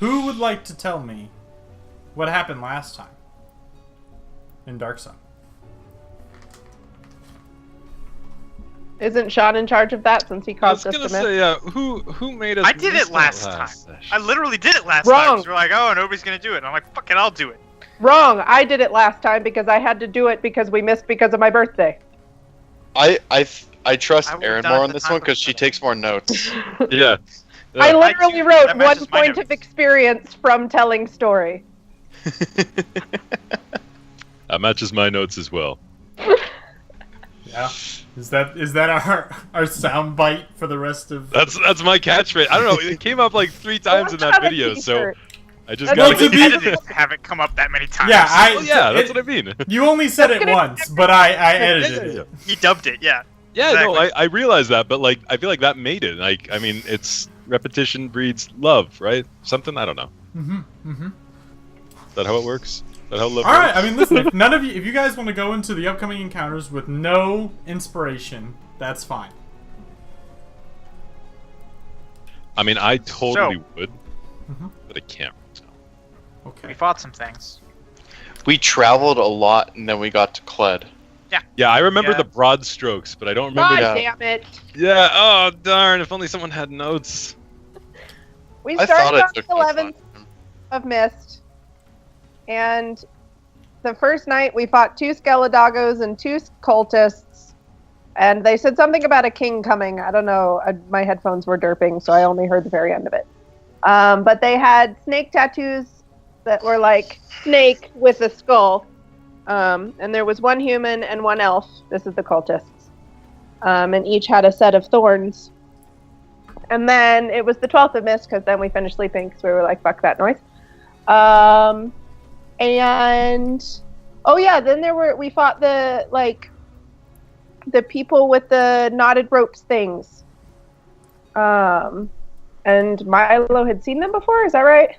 Who would like to tell me what happened last time in Dark Sun? Isn't Sean in charge of that since he caused us to miss? I was gonna say, who made us? I did it last time. I literally did it last time. Wrong. So we're like, oh, nobody's gonna do it. And I'm like, fuck it, I'll do it. Wrong. I did it last time because I had to do it because we missed because of my birthday. I trust I would've Erin done more it on the this time one because she before. takes more notes. Yeah. I literally too- wrote that 1 matches my point of notes. experience from telling story. That matches my notes as well. Yeah. Is that our sound bite for the rest of? That's my catchphrase. I don't know. It came up like 3 times in that video, so I just That's got to to be- Edited to have it come up that many times. Yeah, Oh yeah, that's what I mean. You only said it gonna- once, but I edited Yeah. it. He dubbed it, yeah. Yeah, no, Exactly. I realize that, but like I feel like that made it. Like I mean, it's repetition breeds love, right? Something I don't know. Is that how it works? Is that how love All right. works? I mean, listen. If you guys want to go into the upcoming encounters with no inspiration, that's fine. I mean, I totally would, Mhm. but I can't. We Okay. fought some things. We traveled a lot and then we got to Kled. Yeah, I remember Yeah. the broad strokes, but I don't remember. God yeah. damn it. Yeah. Oh darn! If only someone had notes. We I thought started I on the took notes 11th on. of Mist, and the first night we fought 2 Skeledagos and 2 cultists, and they said something about a king coming. I don't know. My headphones were derping, so I only heard the very end of it. But they had snake tattoos that were like snake with a skull. And there was 1 human and 1 elf. This is the cultists. And each had a set of thorns. And then it was the 12th of Mist, because then we finished sleeping, because we were like, fuck that noise. And oh yeah, then we fought the people with the knotted ropes things. And Milo had seen them before, is that right?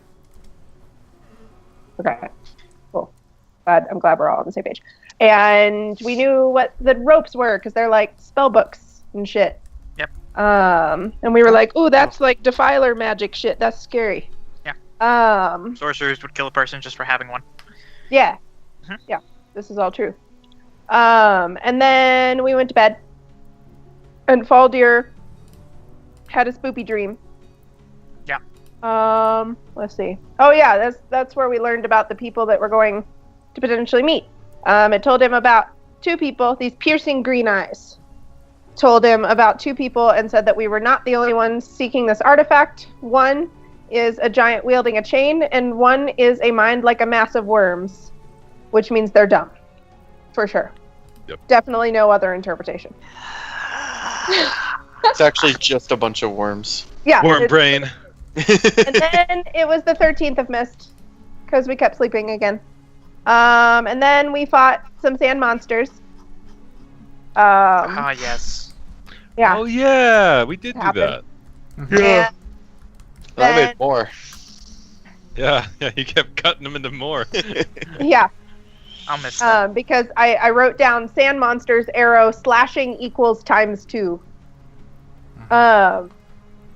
Okay. Cool. I'm glad we're all on the same page. And we knew what the ropes were, because they're like spell books and shit. Yep. And we were like, ooh, that's like defiler magic shit. That's scary. Yeah. Sorcerers would kill a person just for having one. Yeah. Mhm. Yeah. This is all true. And then we went to bed. And Faldir had a spoopy dream. Yeah. Let's see. Oh yeah, that's where we learned about the people that we're going to potentially meet. It told him about 2 people, these piercing green eyes. Told him about 2 people and said that we were not the only ones seeking this artifact. 1 is a giant wielding a chain, and 1 is a mind like a mass of worms, which means they're dumb. For sure. Yep. Definitely no other interpretation. It's actually just a bunch of worms. Yeah. Worm it's- brain. And then it was the 13th of Mist, because we kept sleeping again. And then we fought some sand monsters. Ah, yes. Yeah. Oh yeah, we did do Happened. that. And I then- made more. Yeah, you kept cutting them into more. yeah. I'll miss that. Because I wrote down sand monsters arrow slashing equals ×2. And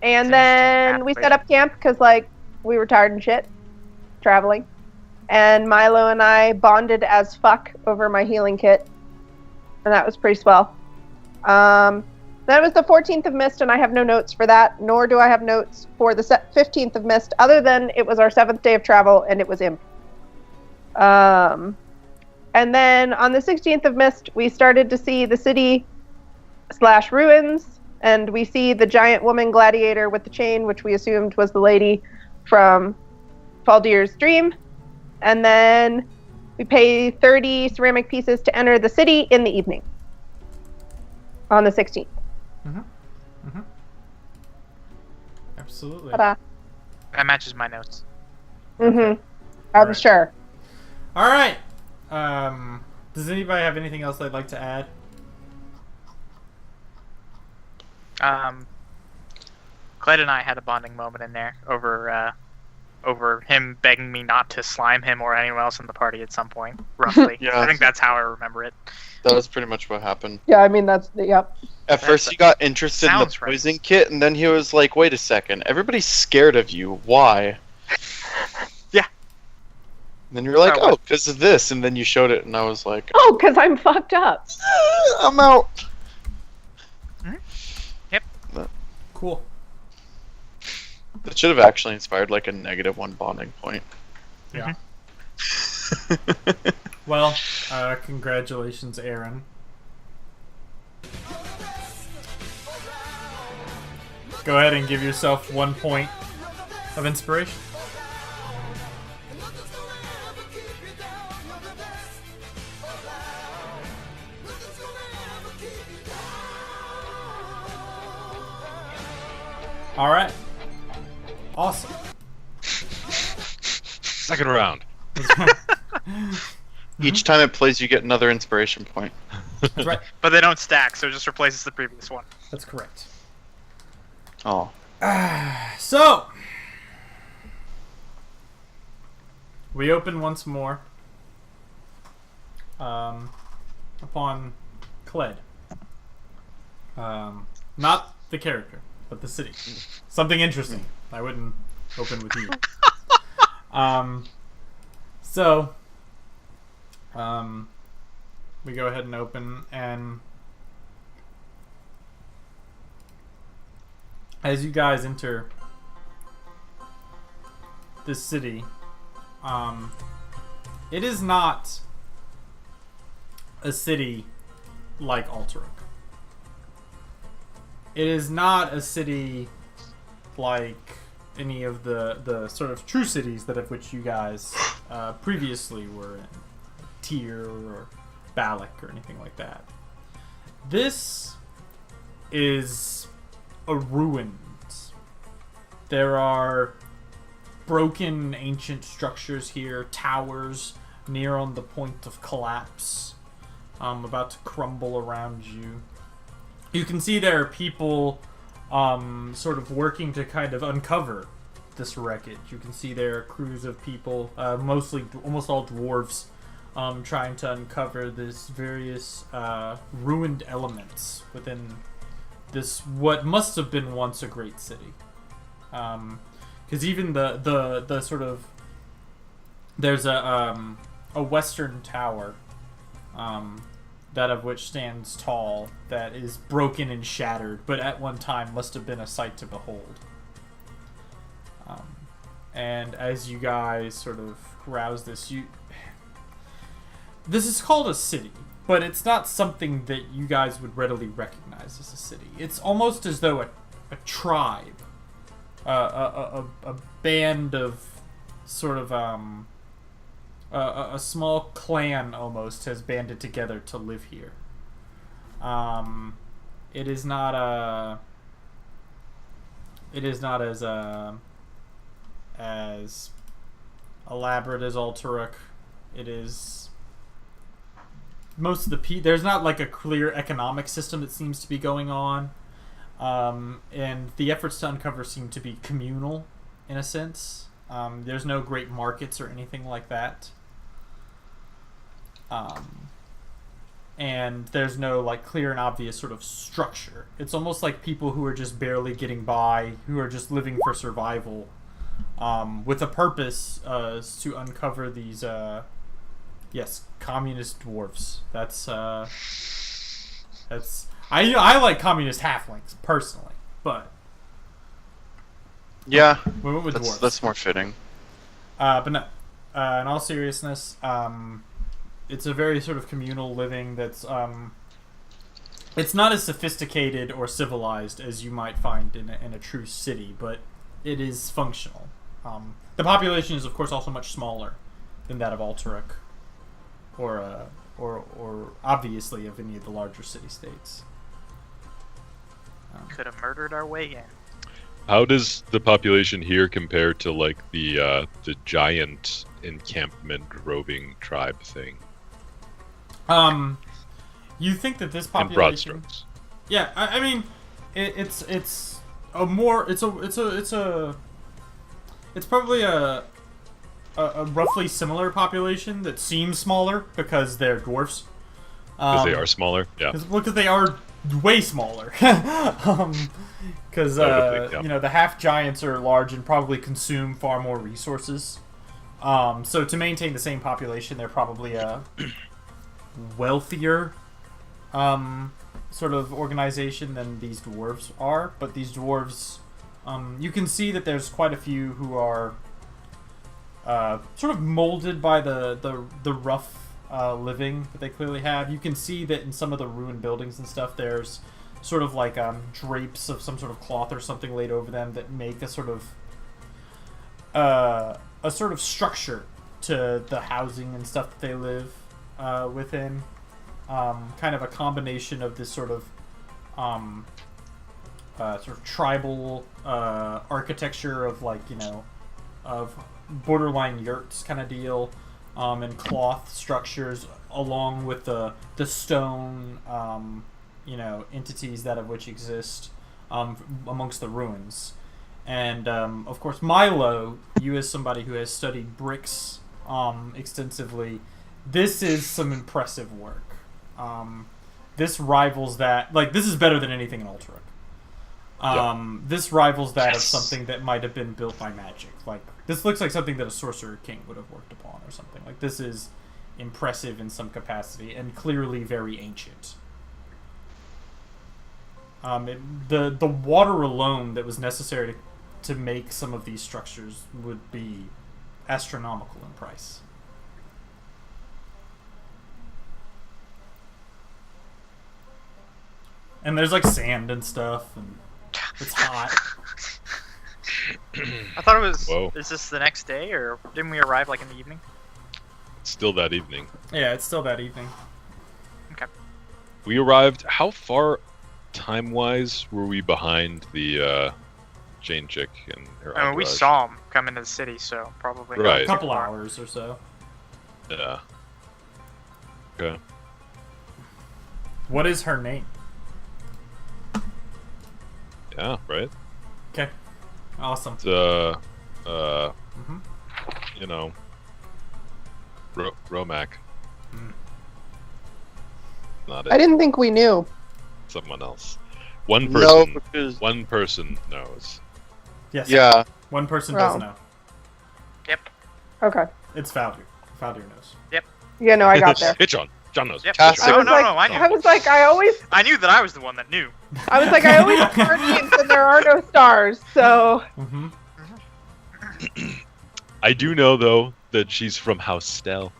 Seems then we halfway. set up camp because like we were tired and shit traveling. And Milo and I bonded as fuck over my healing kit. And that was pretty swell. That was the 14th of Mist, and I have no notes for that, nor do I have notes for the 15th of Mist, other than it was our 7th day of travel, and it was Imp. And then on the 16th of Mist, we started to see the city/ruins, and we see the giant woman gladiator with the chain, which we assumed was the lady from Faldir's dream. And then we pay 30 ceramic pieces to enter the city in the evening on the 16th. Absolutely. Ta-da. That matches my notes. I'm Alright. sure. All right. Does anybody have anything else they'd like to add? Clyde and I had a bonding moment in there over him begging me not to slime him or anyone else in the party at some point, roughly. Yeah. I think that's how I remember it. That was pretty much what happened. Yeah, I mean, yep. At first he got interested in the Sounds right. poison kit, and then he was like, wait a second, everybody's scared of you. Why? And then you're like, Oh, what? oh, because of this, and then you showed it, and I was like, Oh, because I'm fucked up. I'm out. Cool. That should have actually inspired like a -1 bonding point. Yeah. Well, congratulations, Aaron. Go ahead and give yourself 1 point of inspiration. All right. Awesome. Second round. Each time it plays, you get another inspiration point. That's right. But they don't stack, so it just replaces the previous one. That's correct. Oh. So, we open once more upon Kled. Not the character, but the city. Something interesting. I wouldn't open with you. We go ahead and open, and as you guys enter this city, it is not a city like Alterac. It is not a city like any of the sort of true cities that of which you guys previously were in, Tyr or Balak or anything like that. This is a ruins. There are broken ancient structures here, towers near on the point of collapse, about to crumble around you. You can see there are people sort of working to kind of uncover this wreckage. You can see there are crews of people, almost all dwarves, trying to uncover this various ruined elements within this what must have been once a great city. Because even the sort of there's a western tower, that of which stands tall, that is broken and shattered, but at one time must have been a sight to behold. And as you guys sort of rouse this, this is called a city, but it's not something that you guys would readily recognize as a city. It's almost as though a tribe, a band of sort of a small clan almost has banded together to live here. It is not as elaborate as Alterac. It is most of the there's not like a clear economic system that seems to be going on, and the efforts to uncover seem to be communal in a sense. There's no great markets or anything like that. And there's no like clear and obvious sort of structure. It's almost like people who are just barely getting by, who are just living for survival, with a purpose to uncover these communist dwarves. That's I like communist halflings personally, but Yeah, we went with dwarves. that's more fitting. But no, in all seriousness, it's a very sort of communal living that's it's not as sophisticated or civilized as you might find in a true city, but it is functional. The population is of course also much smaller than that of Alterac, or obviously of any of the larger city-states. Could have murdered our way in. How does the population here compare to like the giant encampment roving tribe thing? You think that this In broad population? strokes. Yeah, I mean, it's probably a roughly similar population that seems smaller because they're dwarfs. Because they are smaller. Yeah. Because they are way smaller. Because I would think, yeah. the half giants are large and probably consume far more resources. So to maintain the same population, they're probably a wealthier sort of organization than these dwarves are. But these dwarves, you can see that there's quite a few who are sort of molded by the rough living that they clearly have. You can see that in some of the ruined buildings and stuff, there's sort of like drapes of some sort of cloth or something laid over them that make a sort of structure to the housing and stuff that they live within. Kind of a combination of this sort of tribal architecture of of borderline yurts kind of deal, and cloth structures along with the stone entities that of which exist amongst the ruins. And of course, Milo, you as somebody who has studied bricks extensively, this is some impressive work. This rivals that. This is better than anything in Ultrak. This rivals that of something that might have been built by magic. This looks like something that a sorcerer king would have worked upon or something. This is impressive in some capacity and clearly very ancient. The water alone that was necessary to make some of these structures would be astronomical in price. And there's sand and stuff, and it's hot. I thought it was. Whoa. Is this the next day, or didn't we arrive in the evening? Still that evening. Yeah, it's still that evening. Okay. We arrived. How far, time-wise, were we behind the Jane chick and her? I mean, we entourage? saw him come into the city, so probably not Right. A too couple far. hours or so. Yeah. Okay. What is her name? Yeah. Right. Okay. Awesome. It's, Mhm. Romac. Mm. Not I it. didn't think we knew. Someone else. One No, person. because One person knows. Yes. yeah, One person does Oh. know. Yep. Okay. It's Valdir. Valdir knows. Yeah, no, I got there. It's John. John knows. Yep. Cass- It's John. No, was no, like- no. I knew. I was like, I always that I was the one that knew. heard things and there are no stars, so Mm-hmm. I do know though that she's from House Stell.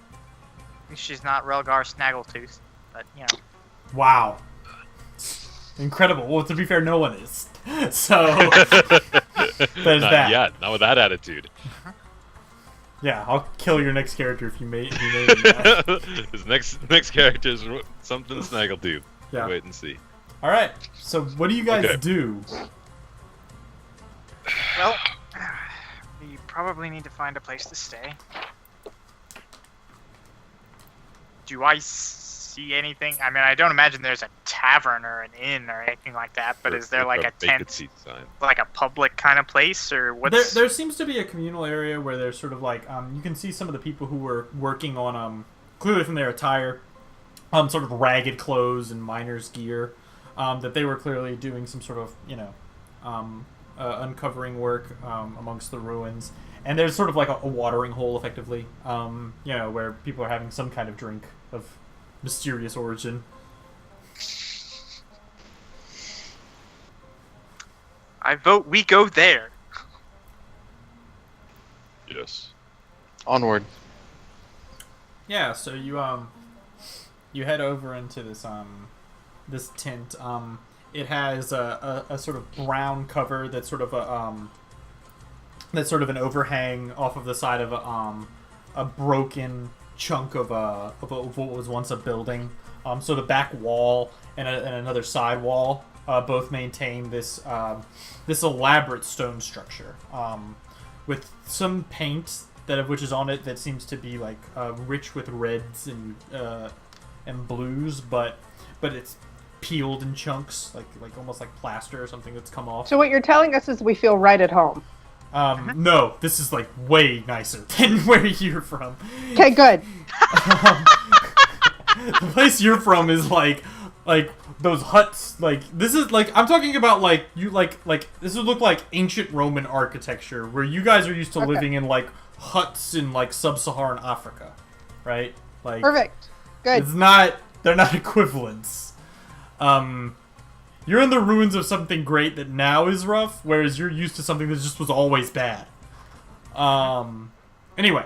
She's not Relgar Snaggletooth, but Wow. Incredible. Well, to be fair, no one is. So, Not that. yet. Not with that attitude. yeah, I'll kill your next character if you made me that. His next character is something Snaggletooth. Yeah. Wait and see. All right. So, what do you guys Okay. do? well, we probably need to find a place to stay. Do I see anything? I mean, I don't imagine there's a tavern or an inn or anything like that. But is there a tent, vacancy sign? like a public kind of place, or what's? There seems to be a communal area where there's sort of you can see some of the people who were working on clearly from their attire, sort of ragged clothes and miner's gear, that they were clearly doing some sort of uncovering work amongst the ruins. And there's sort of a watering hole, effectively, where people are having some kind of drink of mysterious origin. I vote we go there. Yes. onward. Yeah, so you head over into this this tent. It has a sort of brown cover that's sort of an overhang off of the side of a broken chunk of what was once a building. So the back wall and another side wall both maintain this this elaborate stone structure with some paint that of which is on it that seems to be rich with reds and blues, but it's peeled in chunks, like almost like plaster or something that's come off. So what you're telling us is we feel right at home. No, this is way nicer than where you're from. Okay, good. The place you're from is like those huts. This is I'm talking about this would look like ancient Roman architecture where you guys are used to Okay. living in huts in like sub-Saharan Africa, right? Like Perfect. Good. it's not they're not equivalents. You're in the ruins of something great that now is rough, whereas you're used to something that just was always bad. Anyway,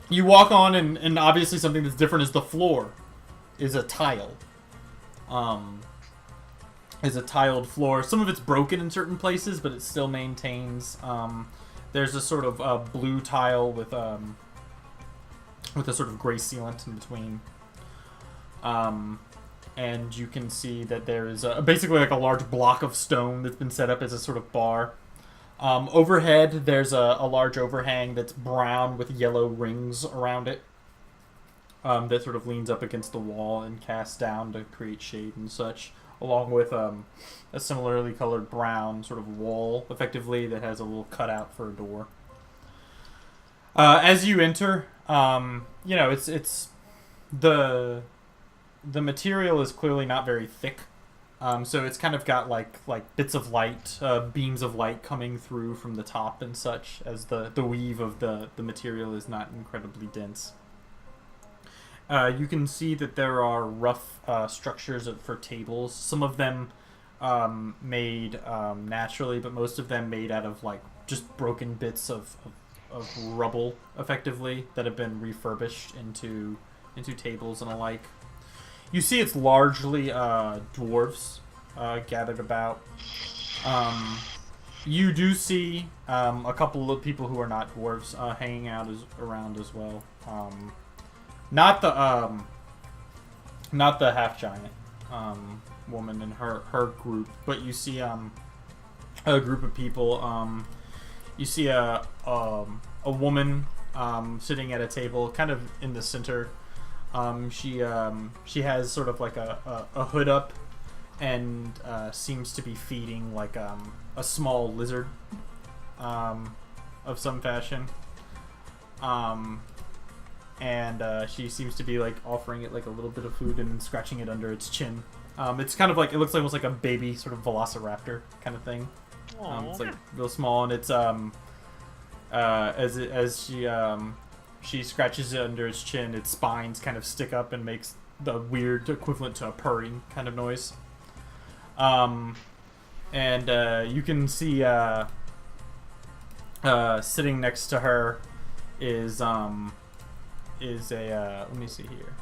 you walk on, and obviously something that's different is the floor is a tile. Is a tiled floor. Some of it's broken in certain places, but it still maintains. There's a sort of blue tile with a sort of gray sealant in between. And you can see that there is basically like a large block of stone that's been set up as a sort of bar. Overhead, there's a large overhang that's brown with yellow rings around it. That sort of leans up against the wall and casts down to create shade and such, along with a similarly colored brown sort of wall, effectively, that has a little cutout for a door. As you enter, it's the material is clearly not very thick, so it's kind of got like bits of light, beams of light coming through from the top and such, as the weave of the material is not incredibly dense. You can see that there are rough structures for tables. Some of them made naturally, but most of them made out of like just broken bits of rubble, effectively, that have been refurbished into tables and alike. You see it's largely dwarves gathered about. You do see a couple of people who are not dwarves hanging out around as well. Not the half giant woman and her group, but you see a group of people. You see a woman sitting at a table, kind of in the center. She has sort of like a hood up, and seems to be feeding like a small lizard of some fashion. And she seems to be like offering it like a little bit of food and scratching it under its chin. It's kind of like, it looks almost like a baby sort of velociraptor kind of thing. It's like real small, and it's as she scratches it under its chin, its spines kind of stick up and makes the weird equivalent to a purring kind of noise. And you can see sitting next to her is a let me see here.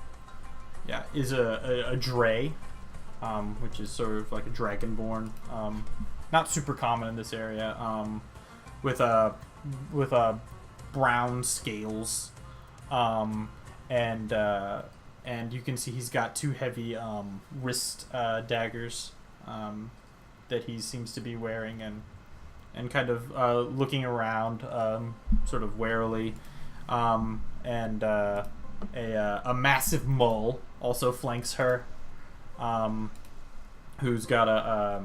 Yeah, is a Dray, which is sort of like a dragonborn. Not super common in this area. With brown scales, and you can see he's got two heavy wrist daggers that he seems to be wearing, and kind of looking around sort of warily. And a massive mull also flanks her, who's got a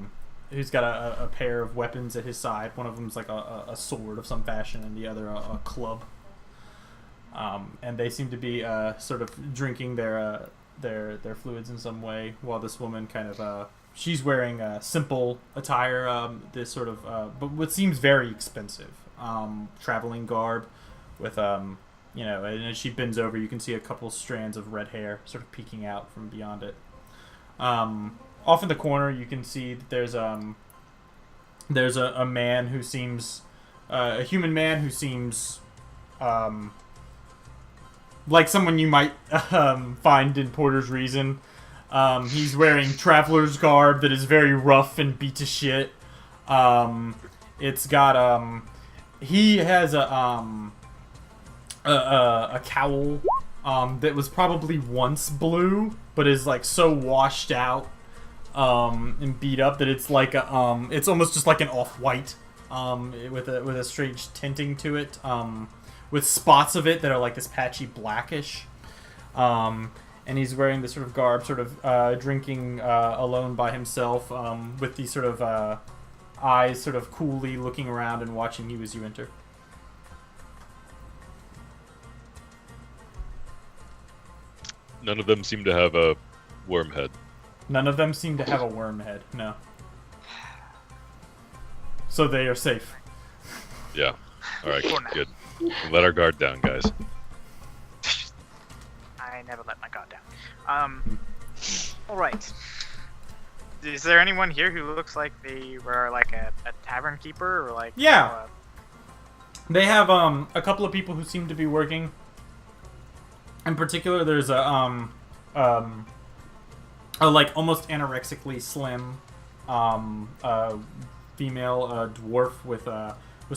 pair of weapons at his side. One of them's like a sword of some fashion, and the other a club. And they seem to be sort of drinking their fluids in some way, while this woman kind of she's wearing simple attire, this sort of but what seems very expensive traveling garb with and as she bends over, you can see a couple strands of red hair sort of peeking out from beyond it. Off in the corner, you can see that there's a man who seems a human man who seems like someone you might find in Porter's Reason. He's wearing traveler's garb that is very rough and beat to shit. It's got he has a cowl that was probably once blue, but is like so washed out and beat up that it's like it's almost just like an off-white with a strange tinting to it, with spots of it that are like this patchy blackish. And he's wearing this sort of garb, sort of drinking alone by himself, with these sort of eyes sort of coolly looking around and watching you as you enter. None of them seem to have a worm head. None of them seem to have a worm head, no. So they are safe. Yeah. Alright, good. Let our guard down, guys. I never let my guard down. All right. Is there anyone here who looks like they were like a tavern keeper or like? Yeah. They have a couple of people who seem to be working. In particular, there's a like almost anorexically slim female dwarf with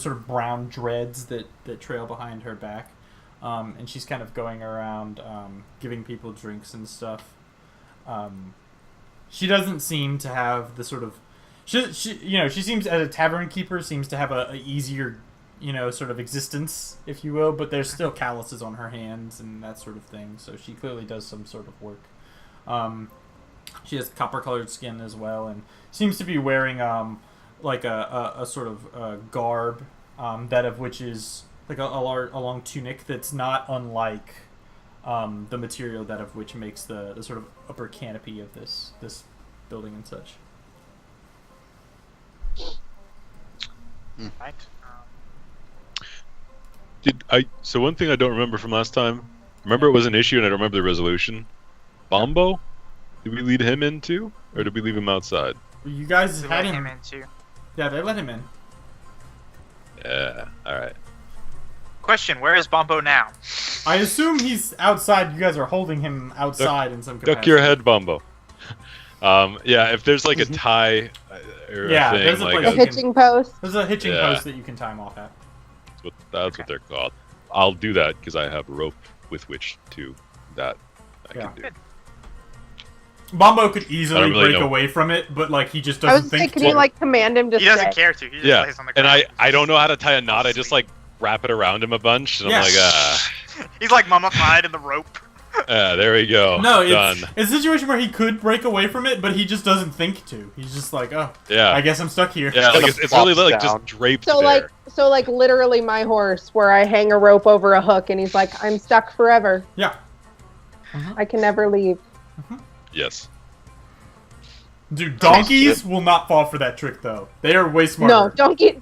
sort of brown dreads that trail behind her back, and she's kind of going around giving people drinks and stuff. She doesn't seem to have the sort of she seems, as a tavern keeper, seems to have a easier sort of existence, if you will, but there's still calluses on her hands and that sort of thing, so she clearly does some sort of work. She has copper-colored skin as well, and seems to be wearing like a sort of garb, that of which is like a long tunic that's not unlike the material that of which makes the sort of upper canopy of this building and such. Right. So one thing I don't remember from last time. Remember, it was an issue, and I don't remember the resolution. Bombo, did we lead him in too, or did we leave him outside? You guys They had let him. him in too. Yeah, they let him in. Yeah. All right. Question: where is Bombo now? I assume he's outside. You guys are holding him outside in some capacity. Duck your head, Bombo. Yeah. If there's like a tie or Yeah, a thing, there's a like place A you hitching post. There's a hitching Yeah. post that you can time off at. that's what they're called. I'll do that because I have a rope with which to that. I Yeah. can do. Good. Bombo could I easily don't really break know. away from it, but like he just I was doesn't saying, think can to. you like command him to He doesn't stay? care to. He just Yeah, lays on the and ground. I don't know how to tie a knot. I just Sleep. like wrap it around him a bunch, and Yeah. I'm like, He's like mummified in the rope. there we go. No, done. it's a situation where he could break away from it, but he just doesn't think to. He's just like, oh, Yeah, I guess I'm stuck here. yeah. Like it's really Flops like down. just draped So there. like literally my horse, where I hang a rope over a hook, and he's like, I'm stuck forever. Yeah. I can never leave. Yes. Dude, donkeys will not fall for that trick though. They are way smarter. No,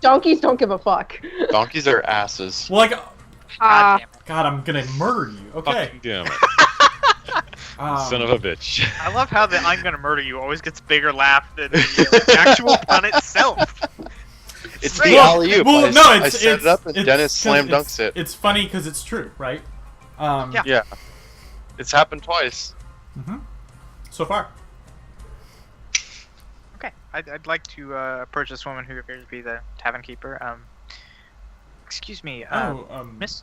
donkeys don't give a fuck. Donkeys are asses. Well, like, God Ah, damn it. God, I'm gonna murder you. Okay. Fucking damn it, son of a bitch. I love how the "I'm gonna murder you" always gets bigger laugh than the actual pun itself. It's Great. the alley-oop. Well, I, no, I it's set it up and it's- Dennis 'cause slam dunks it. It's funny because it's true, right? Yeah. Yeah. It's happened twice. So far. Okay, I'd like to approach this woman who appears to be the tavern keeper. Excuse me, Miss.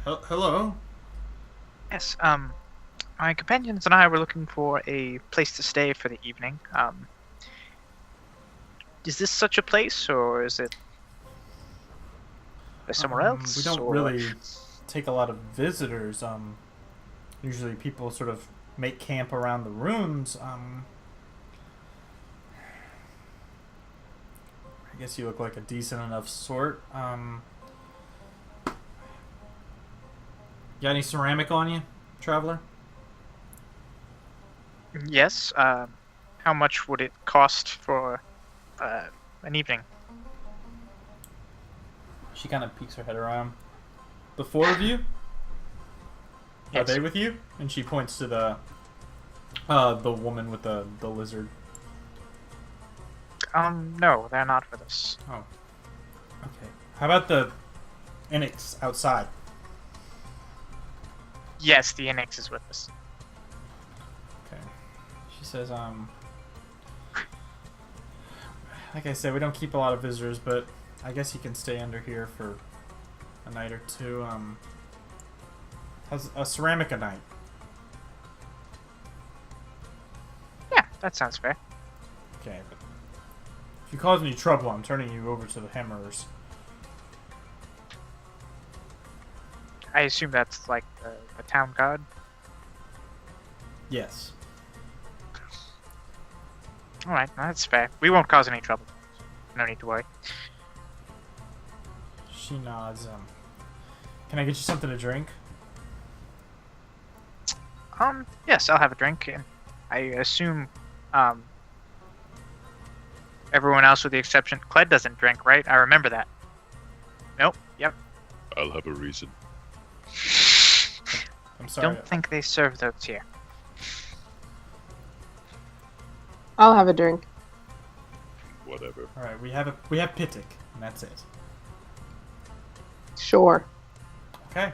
Hello. Yes. My companions and I were looking for a place to stay for the evening. Is this such a place, or is it somewhere else? We don't or- really take a lot of visitors. Usually people sort of make camp around the rooms. I guess you look like a decent enough sort. Got any ceramic on you, traveler? Yes. How much would it cost for an evening? She kind of peeks her head around. The four of you? Are Yes. they with you? And she points to the woman with the lizard. No, they're not with us. Oh. Okay. How about the Enix outside? Yes, the Enix is with us. Okay. She says, like I said, we don't keep a lot of visitors, but I guess you can stay under here for a night or two. How's a ceramic a night? Yeah, that sounds fair. Okay, but if you cause any trouble, I'm turning you over to the Hammerers. I assume that's like the town guard. Yes. All right, that's fair. We won't cause any trouble. No need to worry. She nods. Can I get you something to drink? Yes, I'll have a drink. And I assume, everyone else with the exception, Cled doesn't drink, right? I remember that. Nope. Yep. I'll have a reason. I'm sorry. Don't think they serve those here. I'll have a drink. Whatever. All right, we have Pitik, and that's it. Sure. Okay.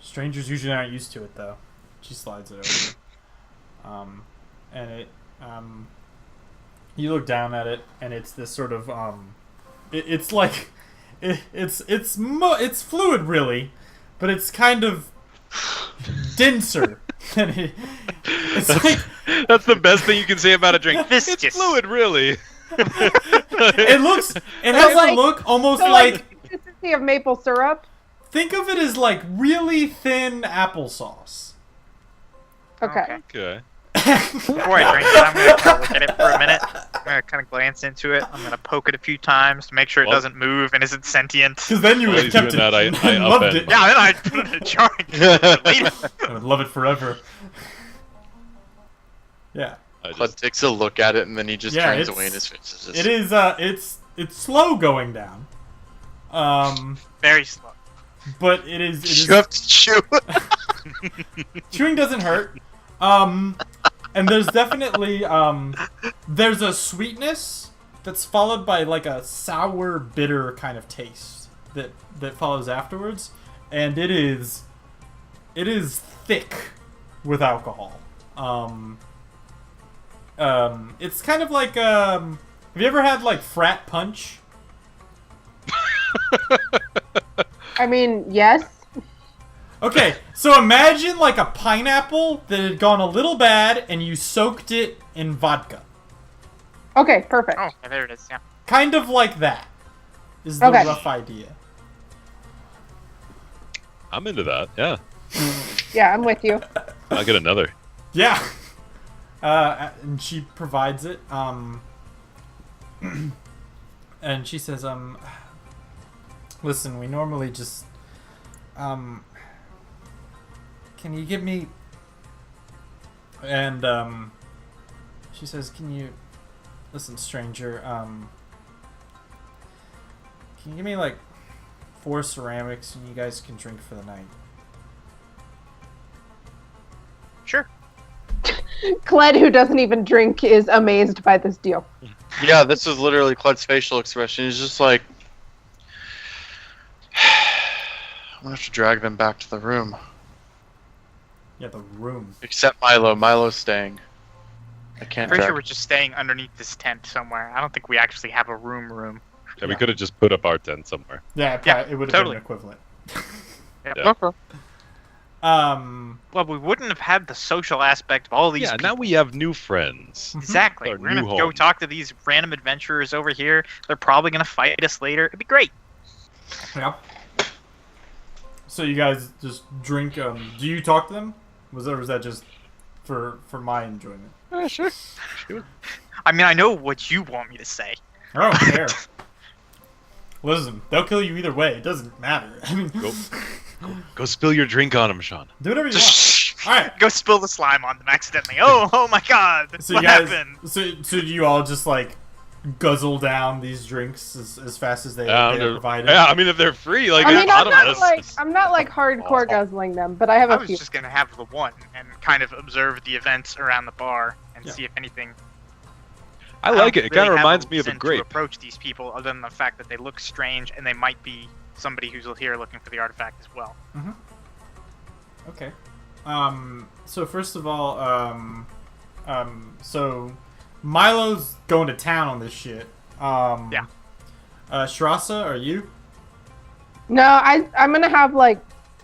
Strangers usually aren't used to it, though. She slides it over. And it, you look down at it, and it's this sort of, it's like, it's fluid, really, but it's kind of denser. It's like, That's the best thing you can say about a drink. Viscous. It's fluid, really. it has like- a look almost So like, like consistency of maple syrup. think of it as like really thin applesauce. Okay. Okay. Before I drink it, I'm gonna kind of look at it for a minute. I'm gonna kind of glance into it. I'm gonna poke it a few times to make sure it Well- doesn't move and isn't sentient. Because then you While would he's have kept doing it that, I and loved upend. it. Yeah, then I put it in a jar and keep it for later. I would love it forever. Yeah. Cled takes a look at it and then he just Yeah, turns it's- away and his face is just. It is, it's slow going down. Very slow. But it is You have to chew. chewing doesn't hurt. And there's definitely, there's a sweetness that's followed by like a sour, bitter kind of taste that follows afterwards. And it is thick with alcohol. It's kind of like, have you ever had like frat punch? I mean, yes. Okay, so imagine like a pineapple that had gone a little bad and you soaked it in vodka. Okay, perfect. Oh, okay, there it is. Yeah. Kind of like that is the Okay. rough idea. I'm into that. Yeah. Yeah, I'm with you. I'll get another. Yeah. And she provides it. And she says, listen, we normally just, can you give me, and, she says, listen, stranger, can you give me, like, 4 ceramics and you guys can drink for the night? Sure. Cled, who doesn't even drink, is amazed by this deal. Yeah, this was literally Cled's facial expression. He's just like, I'm gonna have to drag them back to the room. Yeah, the room. Except Milo. Milo's staying. I can't Pretty drag. sure we're just staying underneath this tent somewhere. I don't think we actually have a room. Yeah, we could have just put up our tent somewhere. Yeah, Yeah, it would have totally. been equivalent. Yeah. Okay. Well, we wouldn't have had the social aspect of all these Yeah, people. now we have new friends. Exactly. Our We're gonna new go home. talk to these random adventurers over here. They're probably gonna fight us later. It'd be great. Yep. So you guys just drink. Do you talk to them? Was that just for my enjoyment? Sure. I mean, I know what you want me to say. I don't care. Listen, they'll kill you either way. It doesn't matter. I mean, Go spill your drink on him, Sean. do whatever you want. Just All right. go spill the slime on them accidentally. Oh my God! So what you guys, happened? so do you all just like guzzle down these drinks as fast as they are provided? Yeah, I mean, if they're free, like, I mean, a lot of us. I'm not like hardcore guzzling them, but I have I a was few. just gonna have the one and kind of observe the events around the bar and Yeah. see if anything. I like it. It kind of really have reminds me of a reason grape. To approach these people, other than the fact that they look strange and they might be somebody who's here looking for the artifact as well. Okay. So first of all, so Milo's going to town on this shit. Yeah. Shrasa, are you? No, I'm gonna have like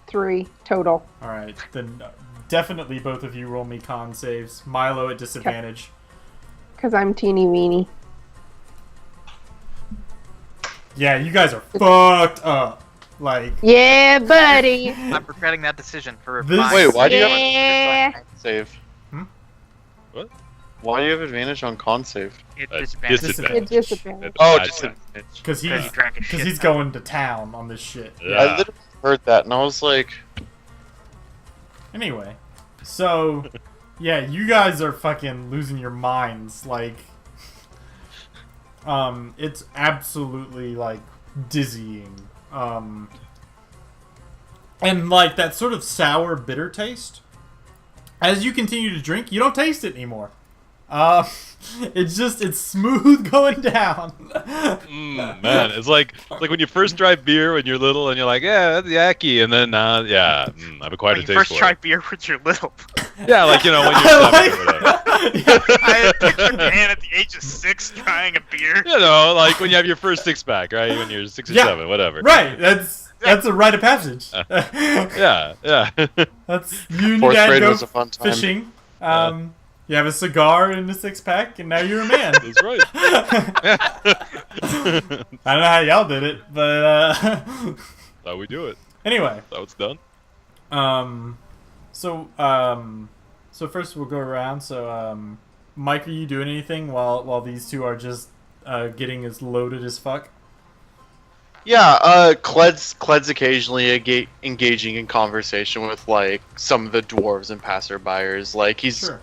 3 total. All right, then definitely both of you roll me con saves. Milo at disadvantage. Because I'm teeny weeny. Yeah, you guys are fucked up. Like, Yeah, buddy. I'm regretting that decision for This- my- Wait, why do you have Yeah. a con save? Hmm? What? Why do you have advantage on con save? It's A disadvantage. disadvantage. It's disadvantage. Oh, Bad just time. advantage. because Because he's you drank a shit he's ton. going to town on this shit. I Yeah. literally heard that and I was like, Anyway, so yeah, you guys are fucking losing your minds. Like, it's absolutely like dizzying And like that sort of sour, bitter taste. As you continue to drink, you don't taste it anymore. It's smooth going down. Man, it's like when you first try beer when you're little and you're like, yeah, that's yucky, and then I've acquired When a you taste first for try it. beer when you're little. Yeah, like when you're I 7 or whatever. I had a picture man at the age of 6 trying a beer. You know, like when you have your first 6-pack, right? When you're 6 or Yeah. 7, whatever. Right, that's a rite of passage. Yeah. That's you and your Fourth dad grade go was a fun time. fishing. You have a cigar and a 6-pack, and now you're a man. That's right. I don't know how y'all did it, but How we do it. anyway. That's it's done. So first we'll go around. So, Mike, are you doing anything while these two are just getting as loaded as fuck? Yeah, Cled's occasionally engaging in conversation with like some of the dwarves and passerbyers. Like Sure.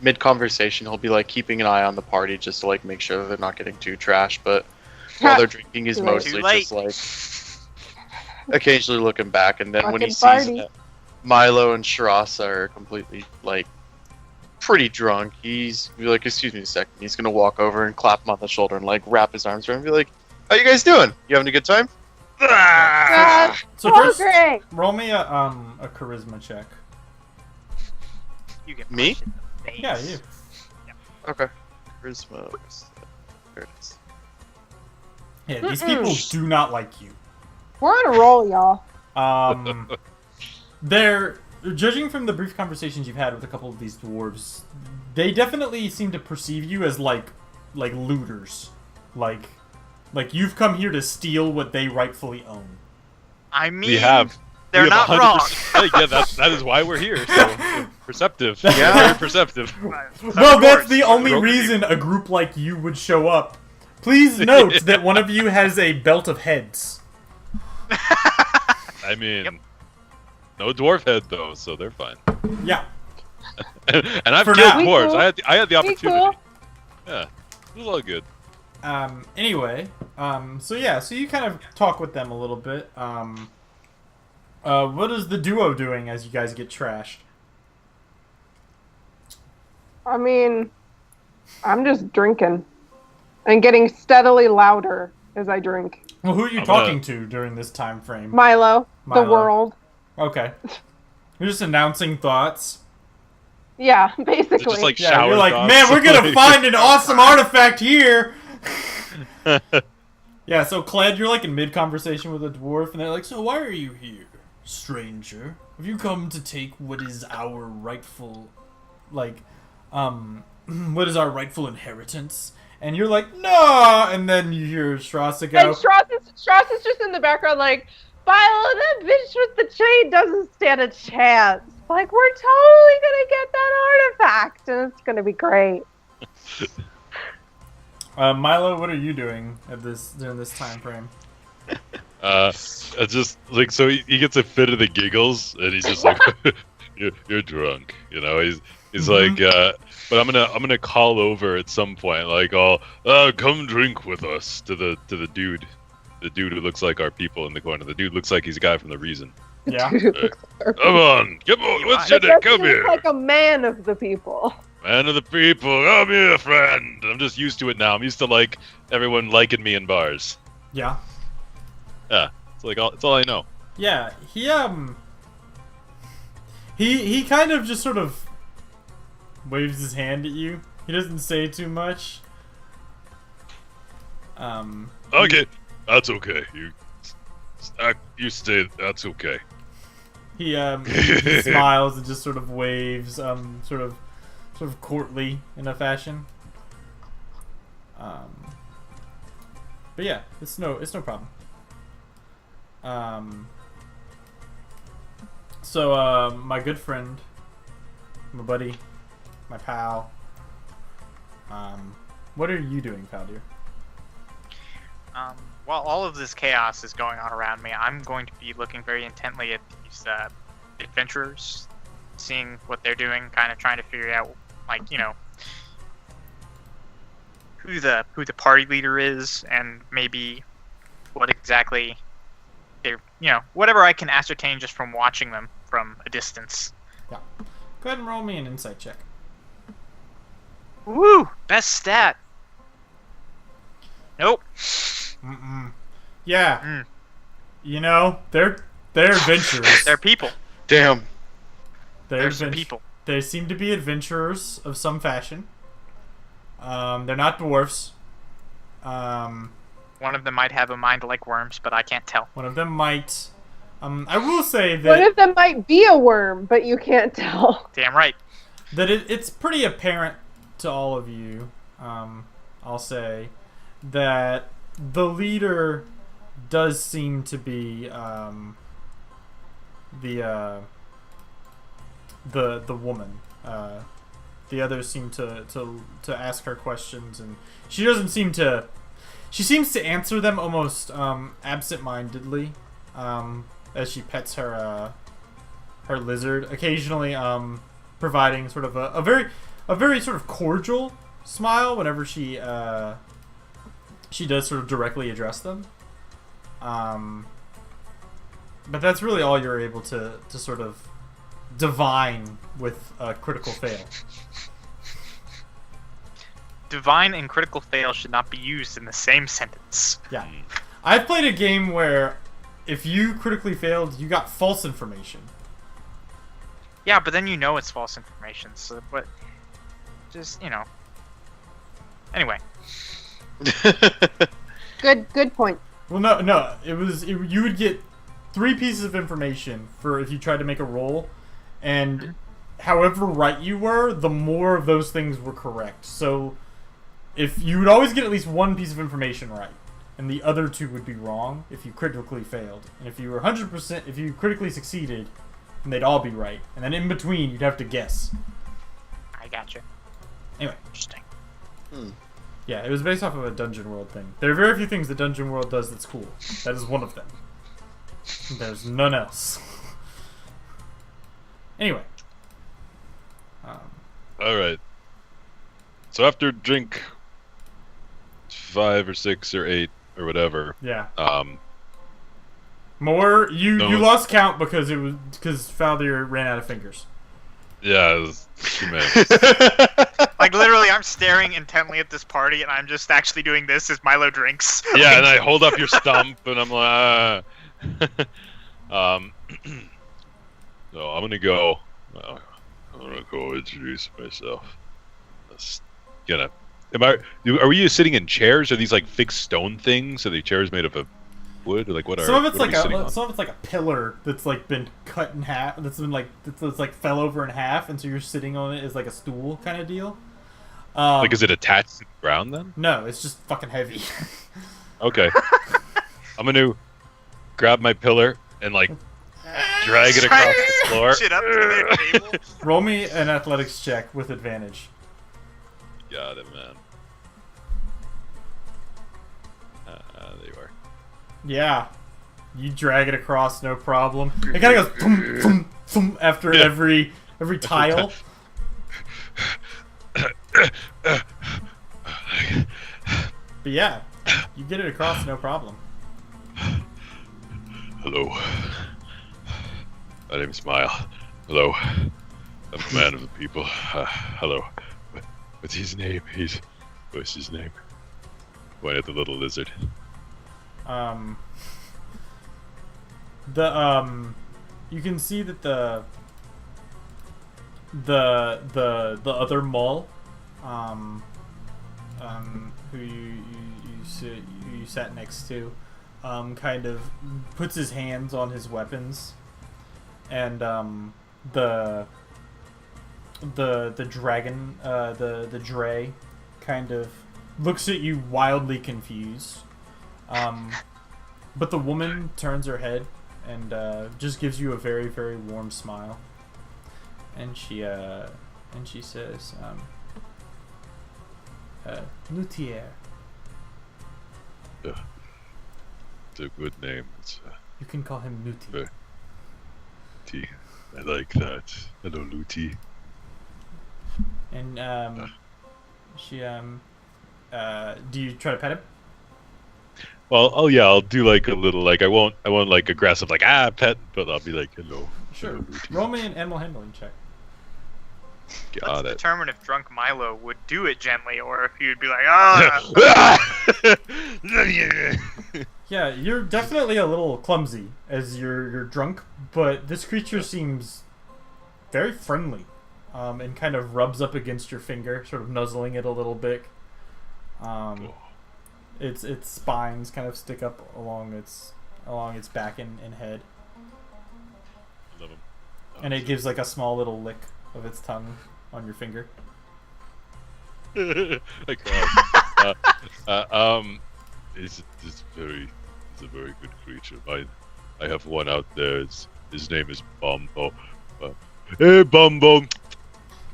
mid conversation he'll be like keeping an eye on the party just to like make sure that they're not getting too trashed. But while they're drinking, he's Too late. mostly Too late. just like occasionally looking back. And then when he Fucking sees party. that Milo and Sharasa are completely like pretty drunk, he's be like, "Excuse me a second." He's gonna walk over and clap him on the shoulder and like wrap his arms around him and be like, "How you guys doing? You having a good time?" Ah! So Oh, first, great. roll me a charisma check. You get Me? punched in the face. Yeah, you. Okay. Charisma. There it is. Yeah, these people do not like you. We're on a roll, y'all. They're judging from the brief conversations you've had with a couple of these dwarves. They definitely seem to perceive you as like looters, like you've come here to steal what they rightfully own. I mean, We have. they're we have not wrong. 100% Yeah, that is why we're here. So perceptive. Yeah. Very perceptive. Well, Of that's course. the only Broken reason a group like you would show up. Please note that one of you has a belt of heads. I mean, Yep. no dwarf head though, so they're fine. Yeah. And I've For killed now. dwarves. Cool. I had the Be opportunity. cool. Yeah, it was all good. Anyway, so you kind of talk with them a little bit. What is the duo doing as you guys get trashed? I mean, I'm just drinking and getting steadily louder as I drink. Well, who are you I'm talking to during this time frame? Milo, the Milo. world. Okay. You're just announcing thoughts. Yeah, Is basically. it just like Yeah, shower you're like, thoughts? man, we're gonna find an awesome artifact here. Yeah, so Cled, you're like in mid-conversation with a dwarf, and they're like, so why are you here, stranger? Have you come to take what is our rightful, what is our rightful inheritance? And you're like, no! And then you hear Strasza go, And Strauss is just in the background like, Milo, that bitch with the chain doesn't stand a chance. Like, we're totally gonna get that artifact, and it's gonna be great. Milo, what are you doing during this time frame? It's just like so he gets a fit of the giggles and he's just like you're drunk, you know. He's like but I'm gonna call over at some point like come drink with us to the dude who looks like our people in the corner. The dude looks like he's a guy from the Reason. Yeah. Come on, what's your But name? that's Come just here, like a man of the people. man of the people. Come here, friend. I'm just used to it now. I'm used to like everyone liking me in bars. Yeah. Yeah, it's all I know. Yeah, he kind of just sort of waves his hand at you. He doesn't say too much. Okay, that's okay. You stay. That's okay. He smiles and just sort of waves, sort of courtly in a fashion. But yeah, it's no problem. So my good friend, my buddy, my pal. What are you doing, pal dear? While all of this chaos is going on around me, I'm going to be looking very intently at these adventurers, seeing what they're doing, kind of trying to figure out, like, you know, who the party leader is, and maybe what exactly they're, whatever I can ascertain just from watching them from a distance. Go ahead and roll me an insight check. Woo! Best stat. Nope. Mm-mm. Yeah. Mm. They're adventurers. They're people. Damn. They're some people. They seem to be adventurers of some fashion. They're not dwarfs. One of them might have a mind like worms, but I can't tell. One of them might. I will say One that of them might be a worm, but you can't tell. Damn right. it's pretty apparent to all of you. I'll say that the leader does seem to be the woman. The others seem to ask her questions, and she doesn't seem to. She seems to answer them almost absent-mindedly, as she pets her lizard, occasionally providing sort of a very sort of cordial smile whenever she does sort of directly address them. But that's really all you're able to sort of divine with a critical fail. Divine and critical fail should not be used in the same sentence. Yeah. I've played a game where if you critically failed, you got false information. Yeah, but then it's false information. So, but just Anyway. Good point. Well, no. You would get 3 pieces of information for if you tried to make a roll, and however right you were, the more of those things were correct. So, if you would always get at least 1 piece of information right, and the other 2 would be wrong if you critically failed. And if you were 100%, if you critically succeeded, then they'd all be right. And then in between, you'd have to guess. I gotcha. Anyway. Interesting. Yeah, it was based off of a Dungeon World thing. There are very few things that Dungeon World does that's cool. That is one of them. There's none else. Anyway. Alright. So after drink 5 or 6 or 8 or whatever. Yeah. No. You lost count because Faldir ran out of fingers. Yeah, it was too many. Like literally, I'm staring intently at this party, and I'm just actually doing this as Milo drinks. Yeah, and I hold up your stump, and I'm like, so I'm gonna go. I'm gonna go introduce myself. Are we sitting in chairs? Are these like fixed stone things? Are the chairs made of wood? Or like what are? Some of it's what like are some of it's like a pillar that's like been cut in half. That's like fell over in half, and so you're sitting on it as like a stool kind of deal. Like, is it attached to the ground then? No, it's just fucking heavy. Okay. I'm gonna grab my pillar and like drag it across the floor. Shit up to their table. Roll me an athletics check with advantage. Got it, man. There you are. Yeah, you drag it across, no problem. It kind of goes thum, thum, thum after every tile. But yeah, you get it across, no problem. Hello. My name's Smile. Hello. I'm a man of the people. Hello. What's his name? What's his name? Point at the little lizard. You can see that the other Mull, who you sat next to, kind of puts his hands on his weapons, and the dragon, the Dre, kind of looks at you wildly confused. But the woman turns her head and just gives you a very, very warm smile. And she says, Luthier. It's a good name. It's You can call him Luti. T. I like that. Hello, Luti. And she do you try to pet him? Well, oh yeah, I'll do like a little like I won't like aggressive like pet, but I'll be like hello. Sure. Hello, Booty. Roll me an animal handling check. Got Let's it. determine if drunk Milo would do it gently or if he would be like, ah. Yeah, you're definitely a little clumsy as you're drunk, but this creature seems very friendly, and kind of rubs up against your finger, sort of nuzzling it a little bit. Its spines kind of stick up along its back and head, Love 'em. and it gives like a small little lick of its tongue on your finger. Like, it's a very good creature. I have one out there. His name is Bumbo. Hey, Bumbo.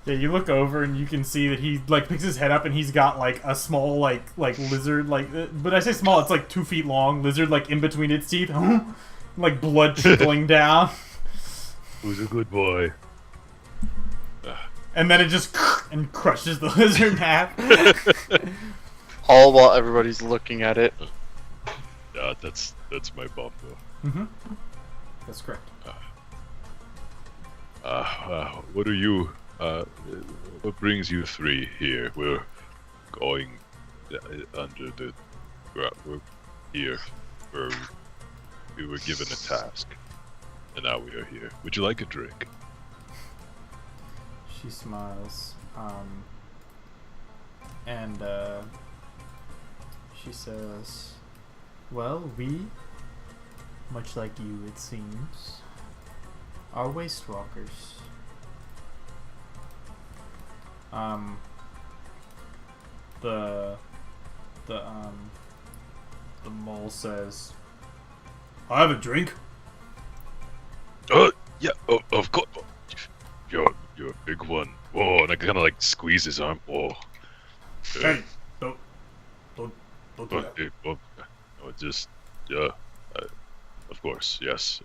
Yeah, you look over and you can see that he like picks his head up and he's got like a small like lizard but I say small, it's like 2 feet long lizard like in between its teeth, like blood trickling down, Who's a good boy? and then it just and crushes the lizard in half. All while everybody's looking at it. Yeah, that's my Bumbo. That's correct. What are you? What brings you three here? We're going under the. We're here. We were given a task, and now we are here. Would you like a drink? She smiles, and she says, "Well, we, much like you, it seems, are waste walkers." The mole says, "I have a drink." Yeah. Oh, of course. You're a big one. Whoa, and I kind of like squeeze his arm. Whoa. Hey, don't do that. No, just yeah. Of course, yes.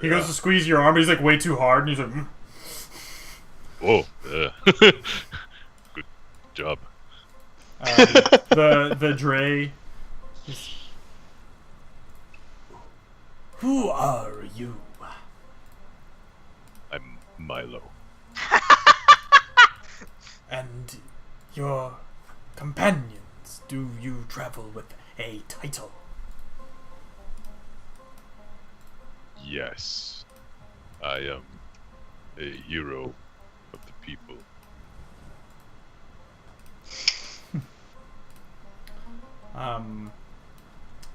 He goes to squeeze your arm, but he's like way too hard, and he's like, Whoa, yeah. Good job. the Dre. Who are you? I'm Milo. And your companions, do you travel with a title? Yes, I am a hero of the people.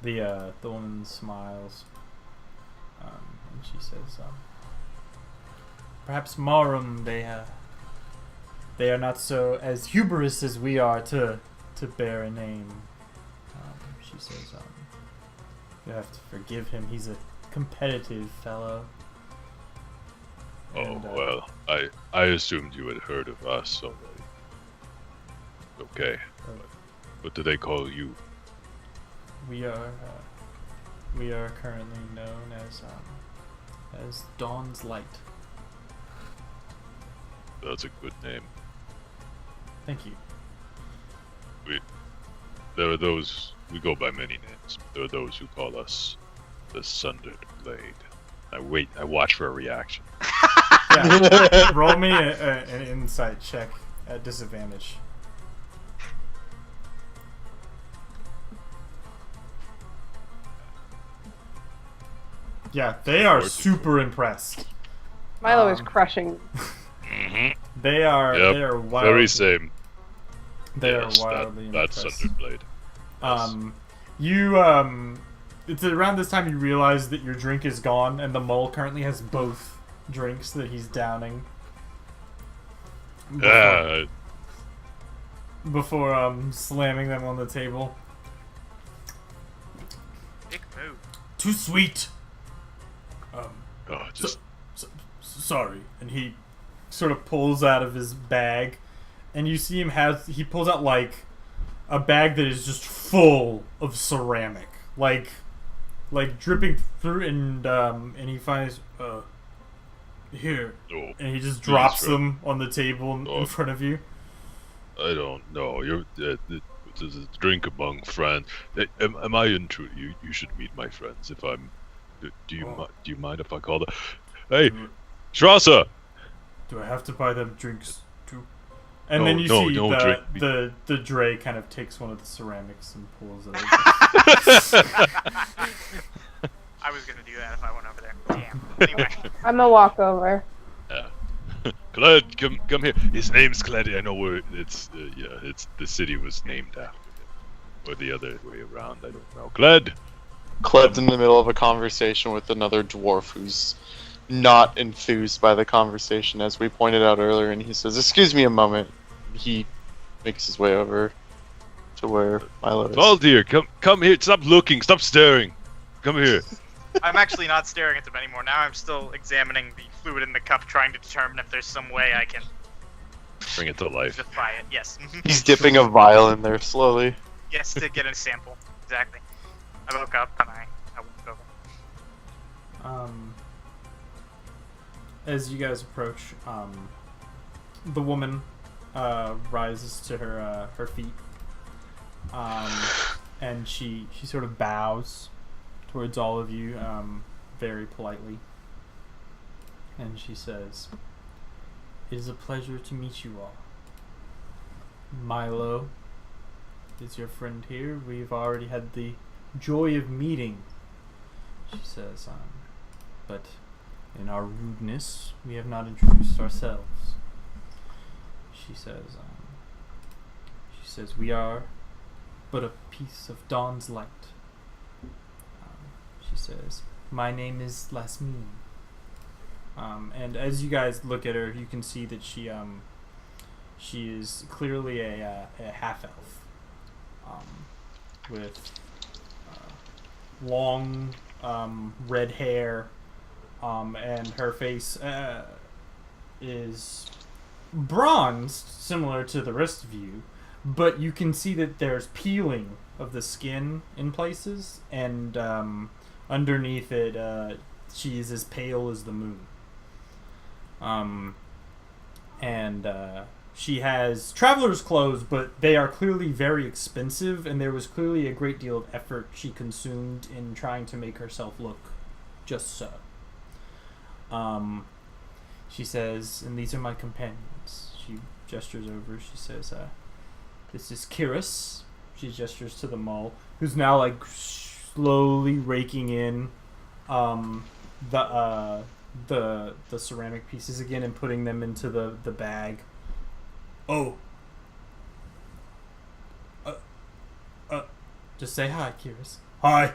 The woman smiles, and she says, "Perhaps Marum, they are not so as hubris as we are to bear a name." She says, "You have to forgive him. He's a competitive fellow." Oh And, well, I assumed you had heard of us already. Okay, what do they call you? We are currently known as Dawn's Light. That's a good name. Thank you. There are those, we go by many names, but there are those who call us the Sundered Blade. I watch for a reaction. Yeah. Roll me an insight check at disadvantage. Yeah, they are super impressed. Milo is crushing. They are. Yep, They are wildly. very same. They Yes, are wildly that's impressed. Sundered Blade. It's around this time you realize that your drink is gone, and the mole currently has both drinks that he's downing. Before slamming them on the table. Dick move. Too sweet. Just Sorry. And he sort of pulls out of his bag, and you see him he pulls out like a bag that is just full of ceramic, like dripping through, and he finds here, no. and he just drops sir. them on the table in front of you. I don't know. You're This is drink among friends. Am I intrude? You should meet my friends. If I'm, do you mind if I call them? Hey, Strasser. Do I have to buy them drinks too? And No, then you no, see no the, drink. the Dre kind of takes one of the ceramics and pulls it over. I was gonna do that if I went over there. Damn. Anyway. I'm gonna walk over. Cled, come here. His name's Cled. I know where it's. It's the city was named after him, or the other way around. I don't know. Cled. Cled's in the middle of a conversation with another dwarf who's not enthused by the conversation, as we pointed out earlier, and he says, "Excuse me a moment." He makes his way over to where Milo is. Valdir, come here. Stop looking. Stop staring. Come here. I'm actually not staring at them anymore. Now I'm still examining the fluid in the cup, trying to determine if there's some way I can Bring it to life. defy it. Yes. He's dipping a vial in there slowly. Yes, to get a sample. Exactly. I woke up and I walked over. As you guys approach, the woman rises to her feet, and she sort of bows towards all of you very politely, and she says, "It is a pleasure to meet you all. Milo is your friend here. We've already had the joy of meeting," she says, "but in our rudeness, we have not introduced ourselves." She says, "We are but a piece of dawn's light." She says, "My name is Lasmine." And as you guys look at her, you can see that she is clearly a half-elf, with long red hair, and her face is bronzed, similar to the rest of you, but you can see that there's peeling of the skin in places, and underneath it, she is as pale as the moon. She has traveler's clothes, but they are clearly very expensive, and there was clearly a great deal of effort she consumed in trying to make herself look just so. She says, "And these are my companions." She gestures over. She says, "This is Kiris." She gestures to the mole, who's now like slowly raking in the ceramic pieces again and putting them into the bag. "Oh. Just say hi, Kiris." "Hi."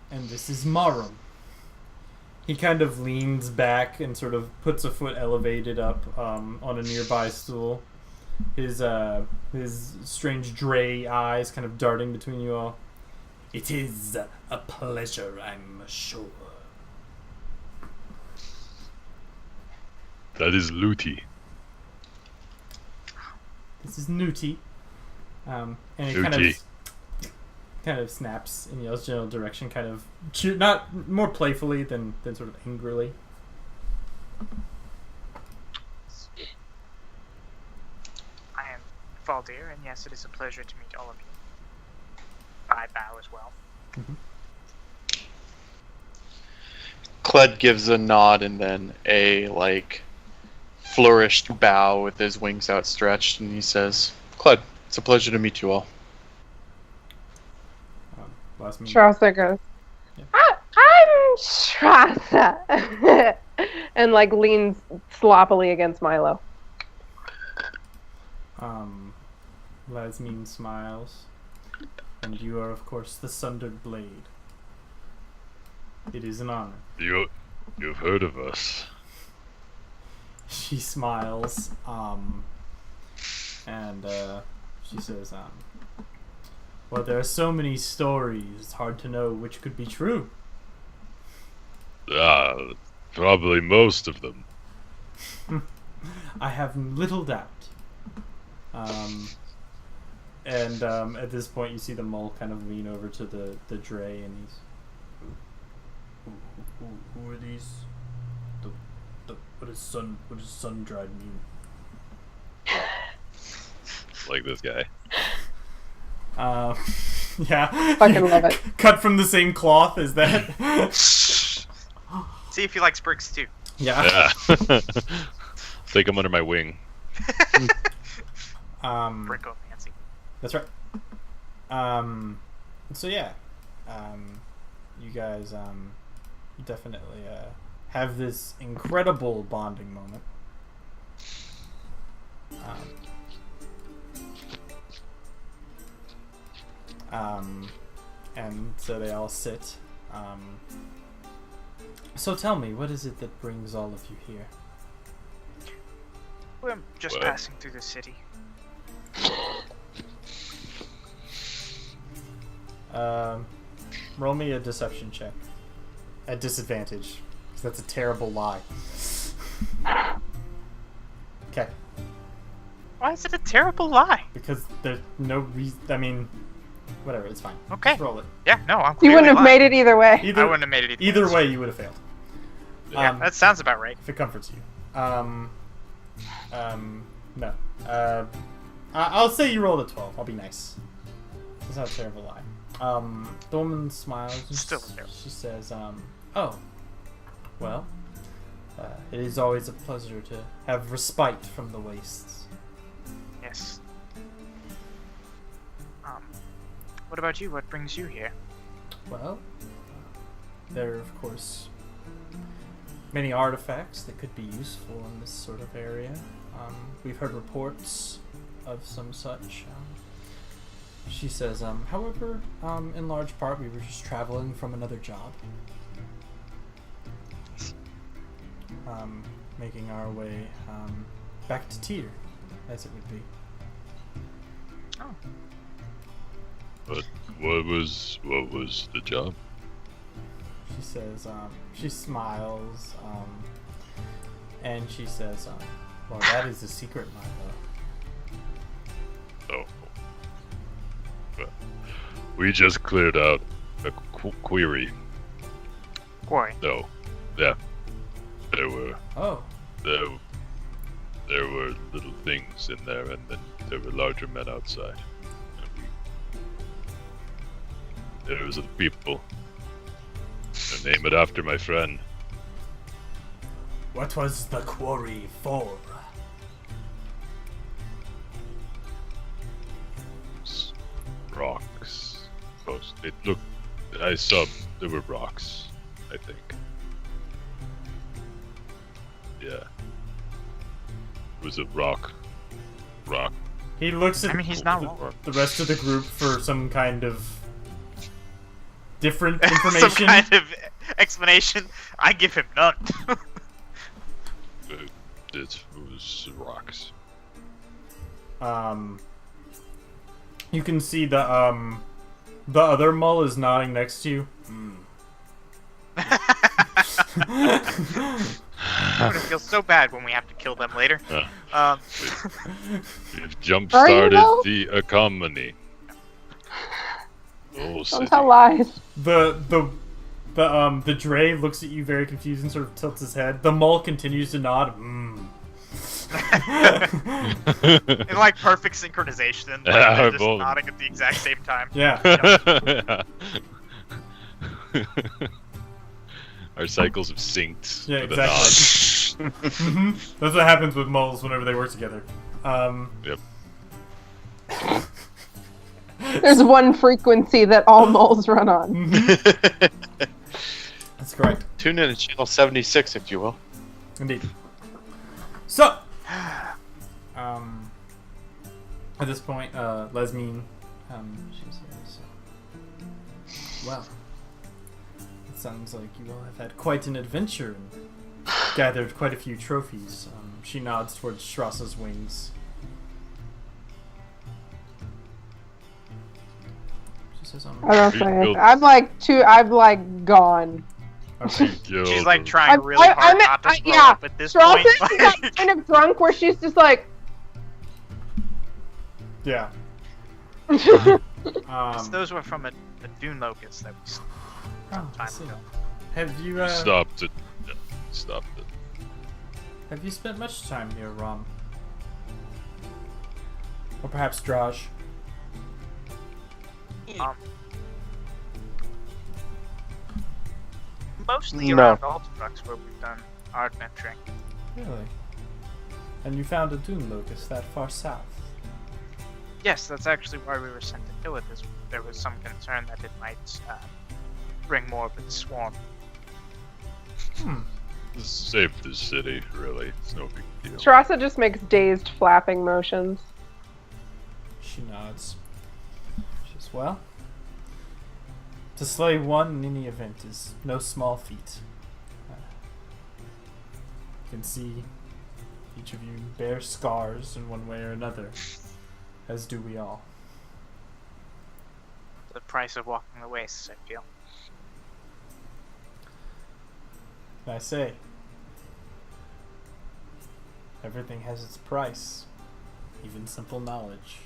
And this is Marum. He kind of leans back and sort of puts a foot elevated up on a nearby stool. His strange Dre eyes kind of darting between you all. "It is a pleasure, I'm sure." That is Luti. This is Newty. And he Newty. kind of snaps in Yell's general direction, kind of not more playfully than sort of angrily. I am Valdir, and yes, it is a pleasure to meet all of you. I bow as well. Cled gives a nod and then a flourished bow with his wings outstretched, and he says, "Cled, it's a pleasure to meet you all." Last minute. Strasser goes, Yeah. I'm Strasser. And leans sloppily against Milo. Lasmine smiles. "And you are, of course, the Sundered Blade. It is an honor." You've heard of us. She smiles, and she says, "Well, there are so many stories, it's hard to know which could be true." Probably most of them. I have little doubt. At this point, you see the mole kind of lean over to the Dre, and he's, who are these? What does sun dried mean? like this guy. Yeah. Fucking love it. Cut from the same cloth as that. See if he likes bricks too. Yeah. Yeah. Take him under my wing. Brick fancy. That's right. So yeah, you guys definitely have this incredible bonding moment. And so they all sit. So tell me, what is it that brings all of you here? We're just What? passing through the city. Roll me a deception check. At disadvantage, because that's a terrible lie. Okay, Why is it a terrible lie? because there's no reason. I mean, whatever, it's fine. Okay. Just roll it. Yeah, no, I'm You clearly wouldn't have lying. made it either way. Either, I wouldn't have made it either way, you would have failed. Yeah. Um, That sounds about right. if it comforts you. No. I'll say you rolled a 12. I'll be nice. It's not a terrible lie. The woman smiles. And Still terrible. She says, oh, well, it is always a pleasure to have respite from the wastes. Yes. What about you? What brings you here? Well, there are, of course, many artifacts that could be useful in this sort of area. We've heard reports of some such. She says, however, in large part, we were just traveling from another job. Making our way back to Tyr, as it would be. Oh. But what was the job? She says, she smiles, and she says, well, that is a secret, my love. Oh. But we just cleared out a query. Boy. No. Yeah. There were Oh, there were little things in there, and then there were larger men outside. And there was the people. I name it after my friend. what was the quarry for? Rocks. It looked. I saw there were rocks. I think. Yeah. It was a rock. He looks at I mean, he's not wrong. the rest of the group for some kind of different Some information. kind of explanation. I give him none. It was rocks. You can see the other mull is nodding next to you. I'm gonna feel so bad when we have to kill them later. We've jump-started though? the economy. Oh, Don't city. tell lies. The Dre looks at you very confused and sort of tilts his head. The mull continues to nod. In like perfect synchronization, like, Yeah, they're just both. nodding at the exact same time. Yeah. Our cycles have synced. Yeah, with exactly. A Mhm. That's what happens with mulls whenever they work together. Yep. There's one frequency that all moles run on. nod. That's correct. Tune in to channel 76, if you will. Indeed. So, at this point, Lesmine, she says, well, it sounds like you all have had quite an adventure and gathered quite a few trophies. She nods towards Strassa's wings. She says, I don't say anything. I'm like gone. okay. She's like trying really I hard meant- not to throw yeah, up at this Strauss point. is that kind of drunk where she's just like, Yeah. Those were from a dune locust that we saw some I time see. ago. Have you Stopped it. Yeah, stopped it. have you spent much time here, Rom? Or perhaps Draj. Um, mostly No. around Ultrux where we've done our adventuring. Really? And you found a dune locust that far south. Yes, that's actually why we were sent to kill it. Is there was some concern that it might bring more of its swarm. Save the city, really. It's no big deal. Sharasa just makes dazed flapping motions. She nods. She says, well, to slay one in any event is no small feat. You can see each of you bear scars in one way or another, as do we all. The price of walking the wastes, I feel. And I say, everything has its price, even simple knowledge.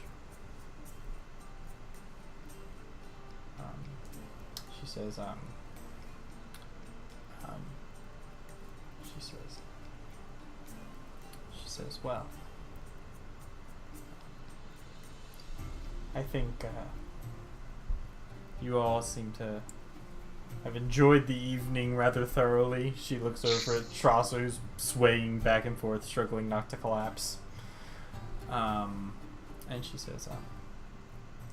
She says, she says, well, I think you all seem to have enjoyed the evening rather thoroughly. She looks over at Trassa, who's swaying back and forth, struggling not to collapse. And she says,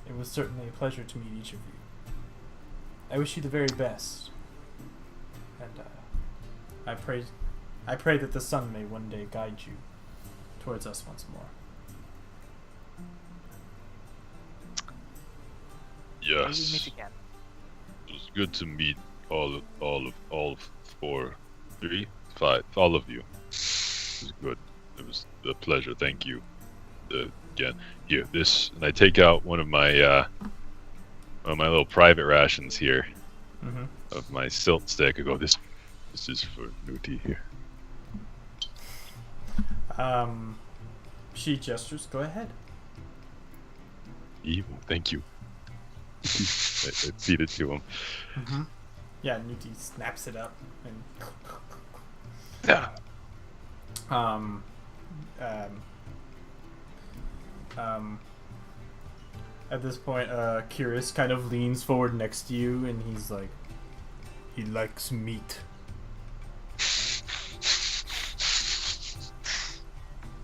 it was certainly a pleasure to meet each of you. I wish you the very best. And I pray that the sun may one day guide you towards us once more. Maybe we Yes. meet again. It was good to meet all four, three, five, all of you. It was good. It was a pleasure. Thank you. Again, here, this, and I take out one of my little private rations here Mm-hmm. of my silt stick. I go, this is for Nuti here. She gestures. Go ahead. Evil. Thank you. I feed it to him. Mm-hmm. Yeah, Nuti snaps it up and. Yeah. At this point, Curious kind of leans forward next to you, and he's like, "He likes meat."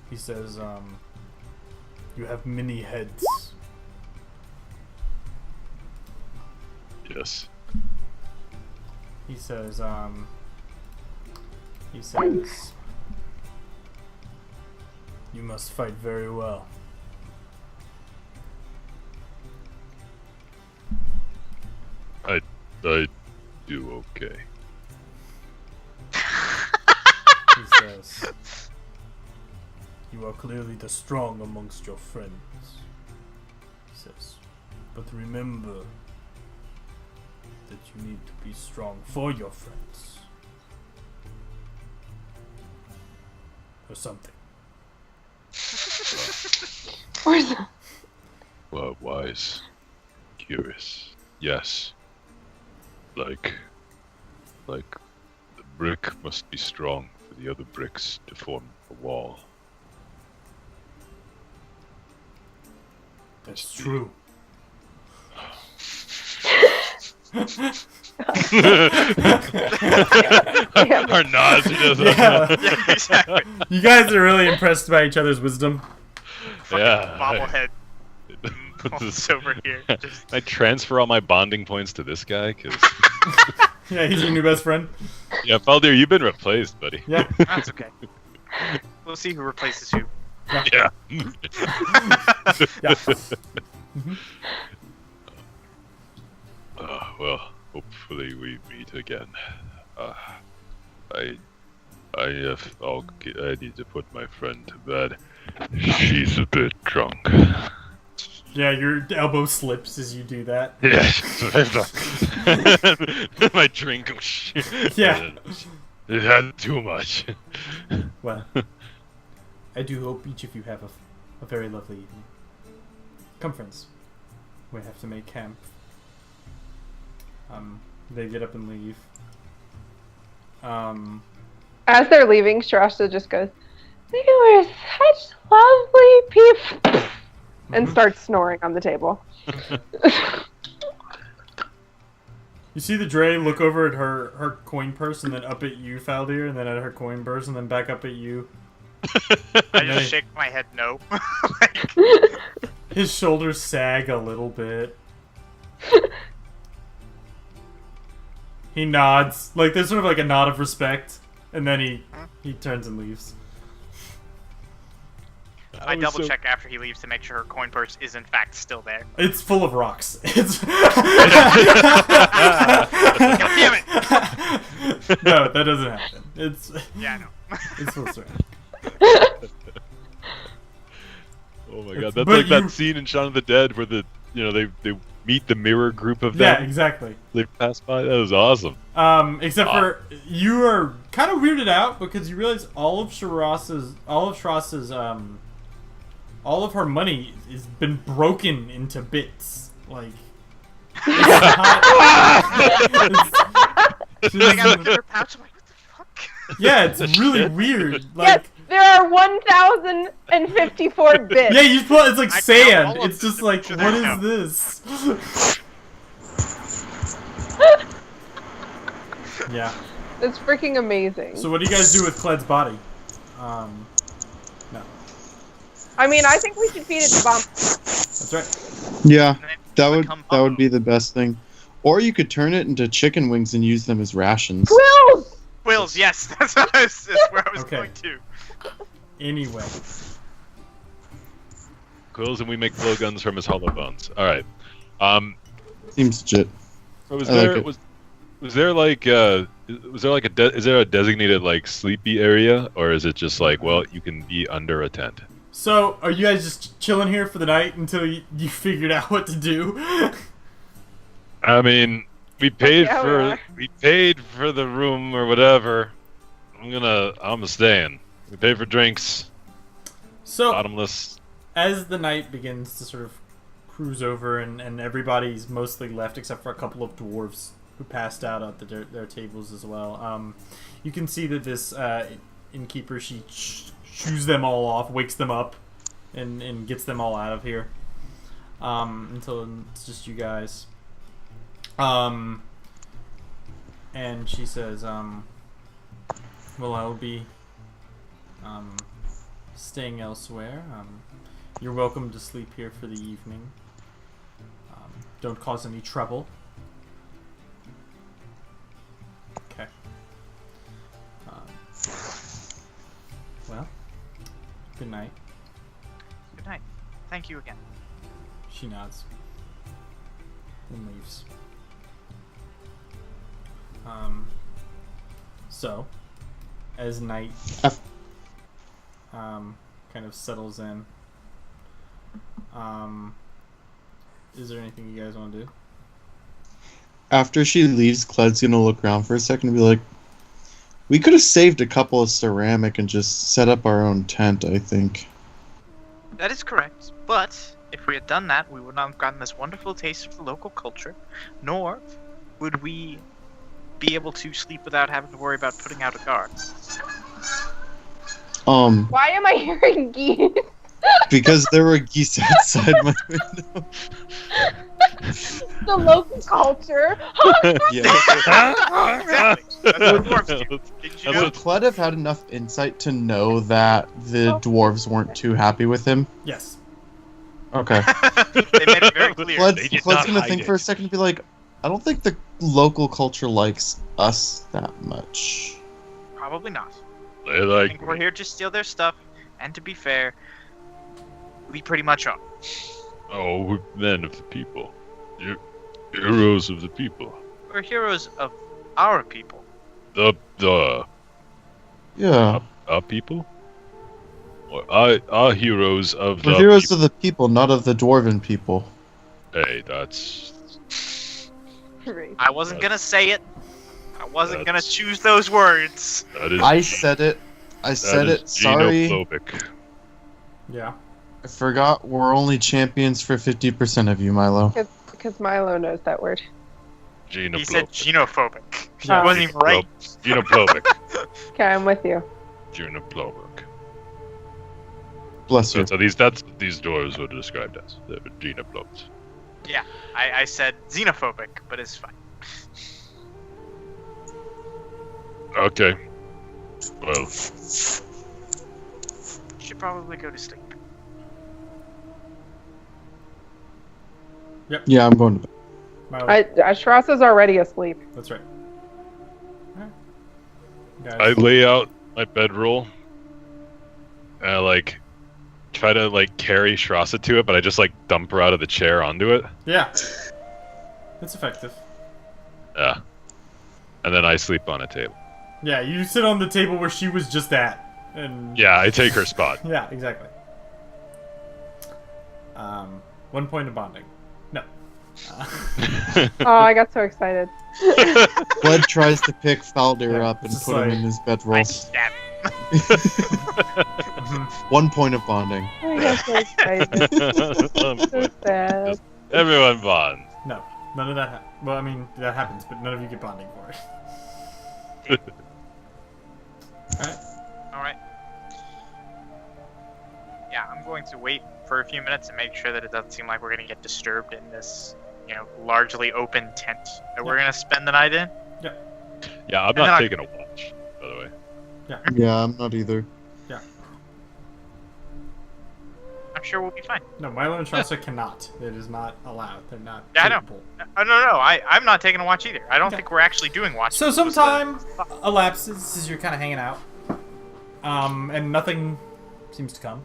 He says, "You have many heads." Yes. He says, "You must fight very well." I do okay. He says, "You are clearly the strong amongst your friends." He says, "But remember that you need to be strong for your friends." Or something. Where's the... Well, wise, curious. Yes. Like the brick must be strong for the other bricks to form a wall. That's true. Our nods, he does. Yeah. Yeah, exactly. You guys are really impressed by each other's wisdom. Yeah. Bobblehead pulls over here. Just I transfer all my bonding points to this guy, cause Yeah, he's your new best friend. yeah, Faldir, you've been replaced, buddy. Yeah. that's okay. We'll see who replaces who. Yeah. Yeah. Well, hopefully we meet again. I need to put my friend to bed. She's a bit drunk. Yeah, your elbow slips as you do that. Yeah. My drink. Yeah. It had too much. Well, I do hope each of you have a very lovely evening. Come, friends. We have to make camp. They get up and leave. As they're leaving, Sharasa just goes, "They were such lovely people." and starts snoring on the table. You see the Dre look over at her coin purse and then up at you, Faldir, and then at her coin purse and then back up at you. I just shake my head no. His shoulders sag a little bit. He nods. Like, there's sort of like a nod of respect. And then he turns and leaves. I double check after he leaves to make sure her coin purse is in fact still there. It's full of rocks. It's God damn it! No, that doesn't happen. It's Yeah, I know. it's full of Oh my god, that's But like you- that scene in Shaun of the Dead where they meet the mirror group of Yeah, them. exactly. They pass by. That was awesome. Except for you are kind of weirded out because you realize all of Shiras's all of her money has been broken into bits. Like, it's not, Like, I look at her pouch, I'm like, what the fuck? yeah, it's really weird. Like, Yes, there are 1,054 bits. yeah, you just pull it's like I count sand. all of It's them just to like, make sure what they is count. this? Yeah. It's freaking amazing. So what do you guys do with Cled's body? No. I mean, I think we should feed it to Bomb. That's right. Yeah, And then that would become that would Humbo. be the best thing. Or you could turn it into chicken wings and use them as rations. Quills! Quills, yes, that's where I was Okay. going to. Anyway. Quills and we make blowguns from his hollow bones. All right. Seems legit. So was I like there it. was there like is there a designated like sleepy area, or is it just like, well, you can be under a tent? So, are you guys just chilling here for the night until you figured out what to do? I mean, we paid Yeah, for the room or whatever. I'm staying. We paid for drinks, So, bottomless. as the night begins to sort of cruise over and everybody's mostly left except for a couple of dwarves who passed out at their tables as well, you can see that this innkeeper, she shoos them all off, wakes them up, and gets them all out of here until it's just you guys. And she says, well, I'll be staying elsewhere. You're welcome to sleep here for the evening. Don't cause any trouble. Okay. Well, good night. Good night. Thank you again. She nods. And leaves. So, as night kind of settles in, is there anything you guys want to do? After she leaves, Cled's gonna look around for a second and be like, we could have saved a couple of ceramic and just set up our own tent, I think. That is correct, but if we had done that, we would not have gotten this wonderful taste of the local culture, nor would we be able to sleep without having to worry about putting out a guard. Why am I hearing geese? Because there were geese outside my window. The local culture. Yeah. Exactly. That's what dwarves do. Didn't you know? Would Cled have had enough insight to know that the dwarves weren't too happy with him? Yes. Okay. They made it very clear. Cled's did gonna not hide think it. for a second and be like, I don't think the local culture likes us that much. Probably not. They I like think we're here to steal their stuff, and to be fair, we pretty much are. oh, we're men of the people. You're heroes of the people. We're heroes of our people. The Yeah. people. Or are heroes of We're the heroes people. of the people, not of the dwarven people. Hey, that's Great. I wasn't gonna say it. I wasn't gonna That's- choose those words. that is. I said it. I said that it. is Sorry. Xenophobic. Yeah. I forgot we're only champions for 50% of you, Milo. Because Milo knows that word. Xenophobic. He said xenophobic. He Yeah. wasn't even right. Xenophobic. Okay, I'm with you. Xenophobic. Bless you. So these doors were described as the Gina blocks. Yeah, I said xenophobic, but it's fine. Okay. Well, Should probably go to sleep. Yeah, I'm going to bed. Shrasa's already asleep. That's right. Alright. I Guys, lay out my bedroll. And I like try to like carry Shrasa to it, but I just like dump her out of the chair onto it. yeah. It's effective. Yeah. And then I sleep on a table. Yeah, you sit on the table where she was just at. And Yeah, I take her spot. yeah, exactly. 1 point of bonding. No. Oh, I got so excited. Bud tries to pick Faldir Yeah, up and it's just put him like- in his I bedroll. stab him. Mhm. 1 point of bonding. I got so excited. So sad. Everyone bonds. No, none of that. Well, I mean that happens, but none of you get bonding for it. Alright. Alright. Yeah, I'm going to wait for a few minutes and make sure that it doesn't seem like we're going to get disturbed in this, largely open tent that we're going to spend the night in. Yeah, I'm then not I- taking a watch, by the way. Yeah, I'm not either. I'm sure we'll be fine. No, Milo and Shrasa cannot. It is not allowed. They're not Yeah, I know. capable. No, I'm not taking a watch either. I don't Okay. think we're actually doing watches. So This was some time elapses as you're kind of hanging out, and nothing seems to come.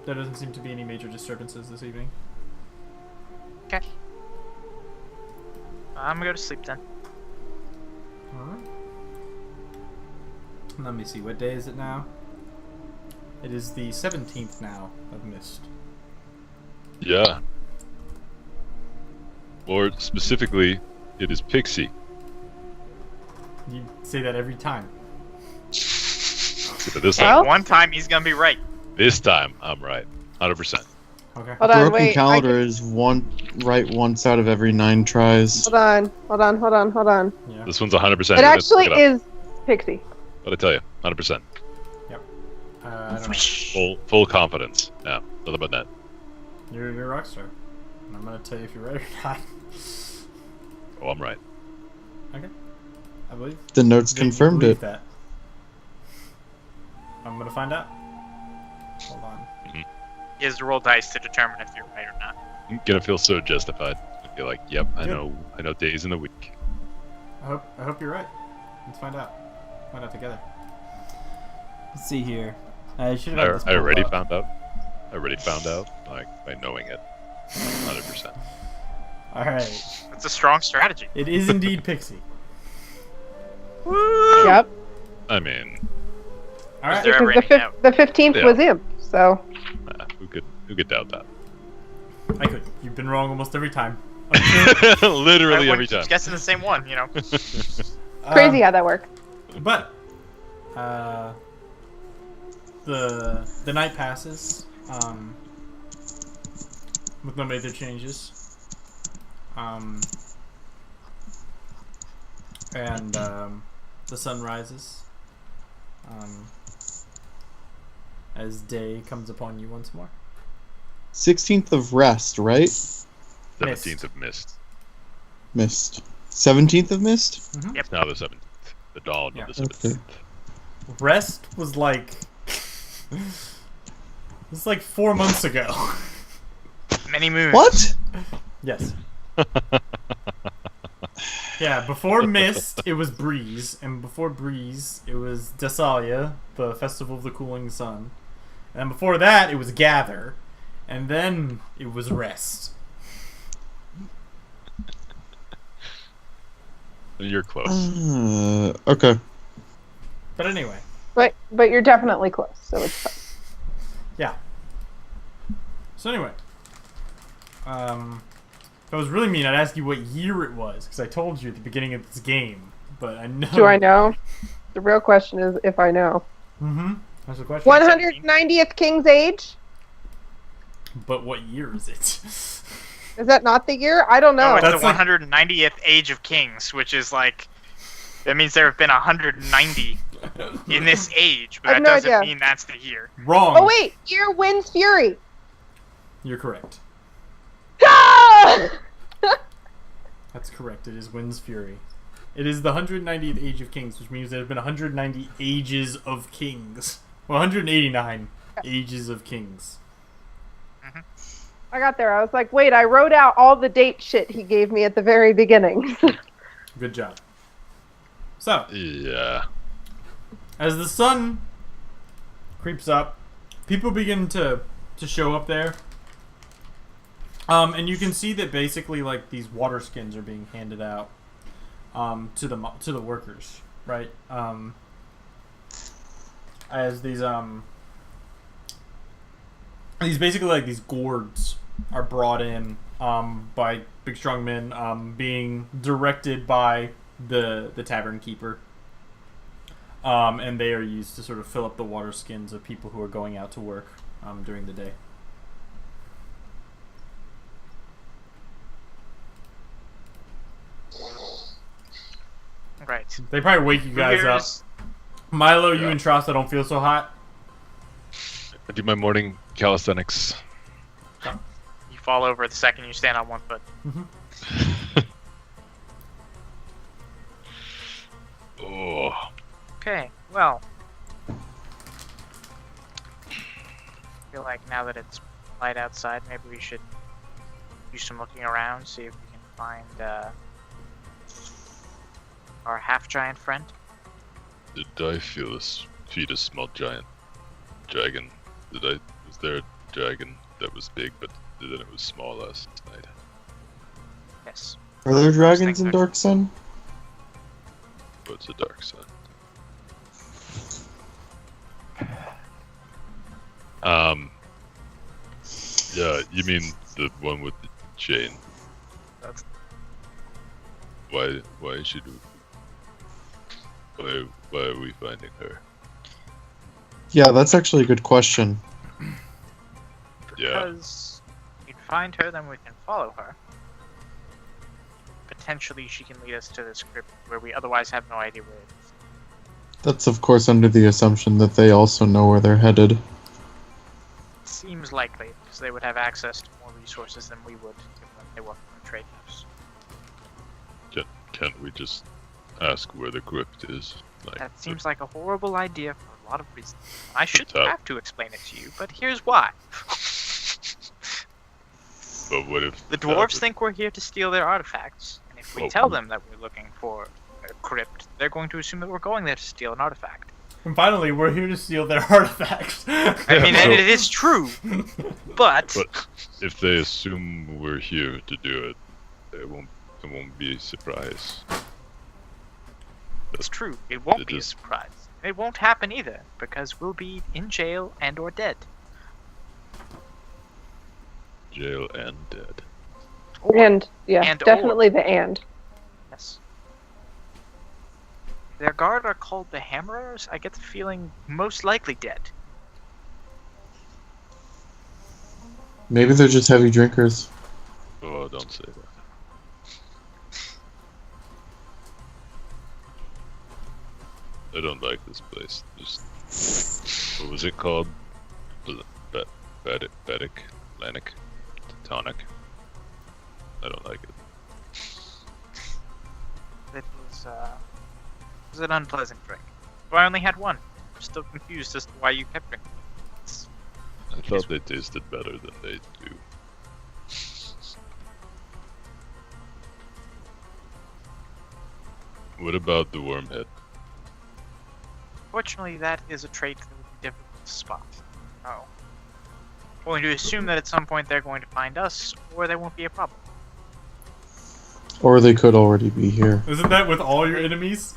There doesn't seem to be any major disturbances this evening. Okay. I'm gonna go to sleep then. Alright. Let me see, what day is it now? It is the 17th now of Mist. Yeah. Or specifically, it is Pixie. You say that every time. But this Well- One time he's gonna be right. time, I'm right. 100%. Okay. Hold on, Broken wait. calendar is once out of every 9 tries. Hold on. Yeah. This one's 100%. It Let's actually look it up. is Pixie. What I tell you, 100%. I don't know. Full confidence. Yeah, nothing about that. You're a rock star. And I'm gonna tell you if you're right or not. Oh, I'm right. Okay. I believe. The notes you confirmed believe it. that. I'm gonna find out. Hold on. He has to roll dice to determine if you're right or not. I'm gonna feel so justified. I feel like, yep, I Good. know days in the week. I hope you're right. Let's find out. Find out together. Let's see here. I should have had this I already pulled up. found out. I already found out, like, by knowing it. 100%. Alright. That's a strong strategy. It is indeed Pixie. Yep. I mean, Alright. there- Because Ever any doubt? the 15th Yeah. was him. So who could doubt that? I could. You've been wrong almost every time. Literally Everyone every keeps time. guessing the same one, crazy how that worked. But the night passes with no major changes. And the sun rises as day comes upon you once more. 16th of rest, right? 17th of Mist. Mist. 17th of mist? It's now the 17th. The dawn Yeah. of the 17th. Okay. Rest was like it's like 4 months ago. Many moons. What? Yes. Yeah, before Mist, it was Breeze, and before Breeze, it was Desalia, the Festival of the Cooling Sun. And before that, it was Gather, and then it was Rest. You're close. Okay. But anyway, But you're definitely close, so it's fine. yeah. So anyway, if I was really mean, I'd ask you what year it was, because I told you at the beginning of this game, but I know. Do I know? The real question is if I know. Mm-hmm. That's the question. 190th King's Age? But what year is it? Is that not the year? I don't know. No, it's That's the like- 190th Age of Kings, which is like, that means there have been 190 in this age, but I have that no doesn't idea. mean that's the year. Wrong. Oh wait, year wins fury. You're correct. Ah! That's correct. It is Wind's Fury. It is the 190th Age of Kings, which means there have been 190 Ages of Kings. Well, 189 Ages of Kings. I got there. I was like, wait, I wrote out all the date shit he gave me at the very beginning. Good job. So, Yeah. as the sun creeps up, people begin to show up there. And you can see that basically, like, these water skins are being handed out to the workers, right? As these basically, like, these gourds are brought in by big strong men, being directed by the tavern keeper. And they are used to sort of fill up the water skins of people who are going out to work during the day. Right. They probably wake you guys up. Here's- Milo, you Yeah. and Trasta don't feel so hot. I do my morning calisthenics. You fall over the second you stand on one foot. Oh. Okay, well. I feel like now that it's light outside, maybe we should do some looking around, see if we can find our half-giant friend. Did I feed a small giant dragon? Was there a dragon that was big but then it was small last night? Yes. Are there dragons in things are- Dark Sun? Oh, it's a dark sun. Yeah, you mean the one with the chain? That's- Why should why are we finding her? Yeah, that's actually a good question. Yeah. Because we can find her, then we can follow her. Potentially she can lead us to this crypt where we otherwise have no idea where it is. That's of course under the assumption that they also know where they're headed. Seems likely, because they would have access to more resources than we would when they work in the trade house. Can't we just ask where the crypt is? Like, That seems like a horrible idea for a lot of reasons. I shouldn't Top. have to explain it to you, but here's why. But what if The dwarves think we're here to steal their artifacts, and if we Oh. tell them that we're looking for a crypt, they're going to assume that we're going there to steal an artifact. And finally, we're here to steal their artifacts. I mean, so- and it is true, but But if they assume we're here to do it, it won't be a surprise. it's true. It won't It be a is. surprise. It won't happen either, because we'll be in jail and or dead. Jail and dead. And yeah, And definitely the and. Yes. Their guard are called the Hammerers. I get the feeling most likely dead. Maybe they're just heavy drinkers. Oh, don't say that. I don't like this place. Just what was it called? Batic, Lanic, Tonic. I don't like it. It was an unpleasant drink. But I only had one. I'm still confused as to why you kept drinking. It's- I thought they tasted better than they do. What about the wormhead? Fortunately, that is a trait that would be difficult to spot. Oh. Going to assume that at some point they're going to find us, or they won't be a problem. Or they could already be here. Isn't that with all your enemies?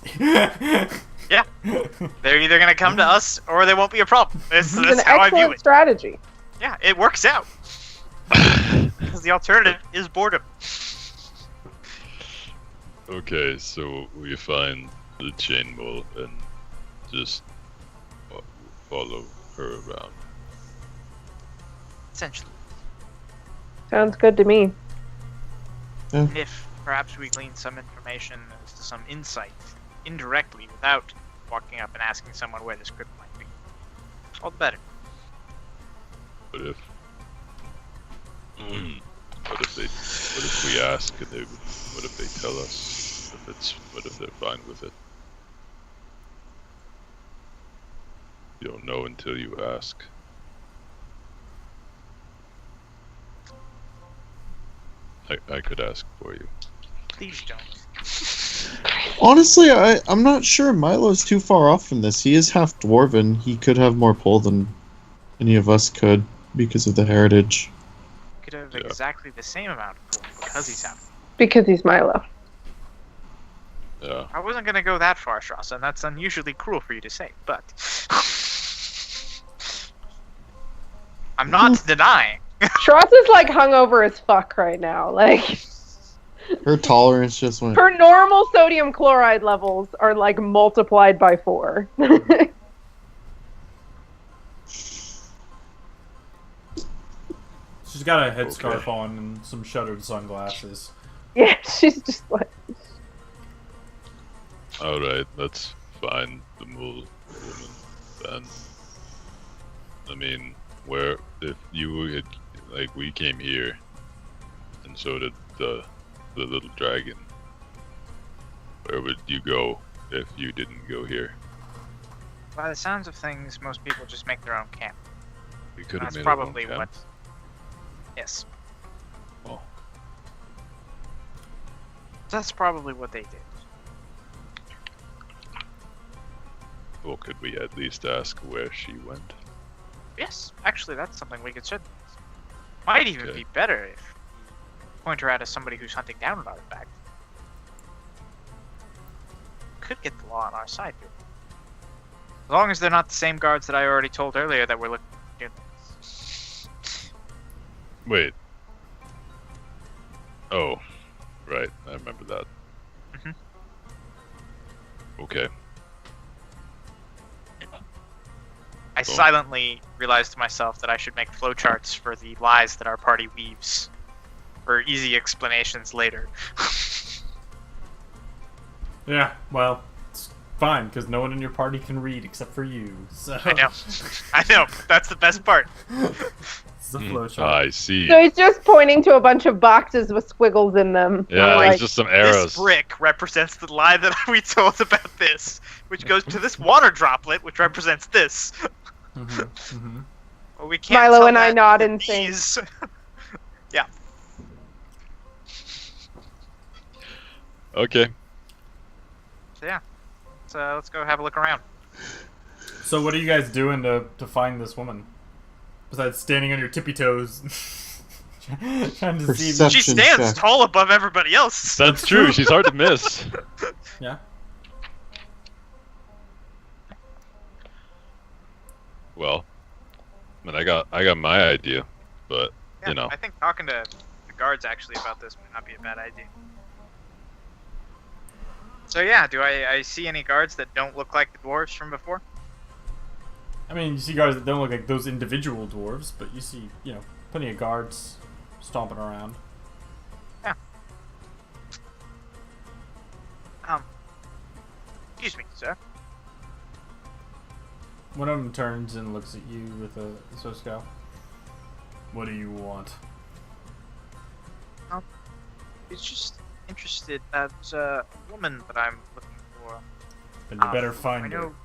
Yeah. They're either going to come to us, or they won't be a problem. It's That's an how I view excellent it. strategy. Yeah, it works out. Because the alternative is boredom. Okay, so we find the chain mole and just follow her around. Essentially. Sounds good to me. If perhaps we glean some information as to some insight indirectly without walking up and asking someone where this crypt might be. All the better. What if? What if we ask and they? What if they tell us? What if they're fine with it? You don't know until you ask. I could ask for you. Please don't. Honestly, I'm not sure Milo's too far off from this. He is half dwarven. He could have more pull than any of us could because of the heritage. Could have exactly the same amount of pull because he's out. Because he's Milo. Yeah. I wasn't gonna go that far, Strasza, and that's unusually cruel for you to say, but I'm not denying. Shross is like hungover as fuck right now. Like Her tolerance just went. her normal sodium chloride levels are like multiplied by 4. She's got a headscarf on and some shuttered sunglasses. Yeah, she's just like. Alright, let's find the woman then. I mean, where if you had, like, we came here, and so did the little dragon. Where would you go if you didn't go here? By the sounds of things, most people just make their own camp. We could have That's made probably our own what. camp. Yes. Oh, That's probably what they did. well, could we at least ask where she went? Yes, actually, that's something we could certainly. Might even Okay. be better if we point her out as somebody who's hunting down an artifact. Could get the law on our side here. As long as they're not the same guards that I already told earlier that we're looking to do. Wait. Oh, right. I remember that. Mhm. Okay. I silently realized to myself that I should make flowcharts for the lies that our party weaves for easy explanations later. Yeah, well, it's fine, because no one in your party can read except for you, so... I know. I know. That's the best part. It's a flowchart. I see. So he's just pointing to a bunch of boxes with squiggles in them. Yeah, like, it's just some arrows. This brick represents the lie that we told about this, which goes to this water droplet, which represents this. Well, we can't Milo tell and I that nod to in sync. these. Yeah. Okay. So yeah. So let's go have a look around. So what are you guys doing to find this woman? Besides standing on your tippy toes. Trying to see... Perception. She stands check. tall above everybody else. That's true. She's hard to miss. Yeah? Well, I mean, I got my idea, but Yeah, you know, I think talking to the guards actually about this might not be a bad idea. So yeah, do I see any guards that don't look like the dwarves from before? I mean, you see guards that don't look like those individual dwarves, but you see, you know, plenty of guards stomping around. Excuse me, sir. One of them turns and looks at you with a scowl. What do you want? He's just interested. There's a woman that I'm looking for. Then you better I find her. know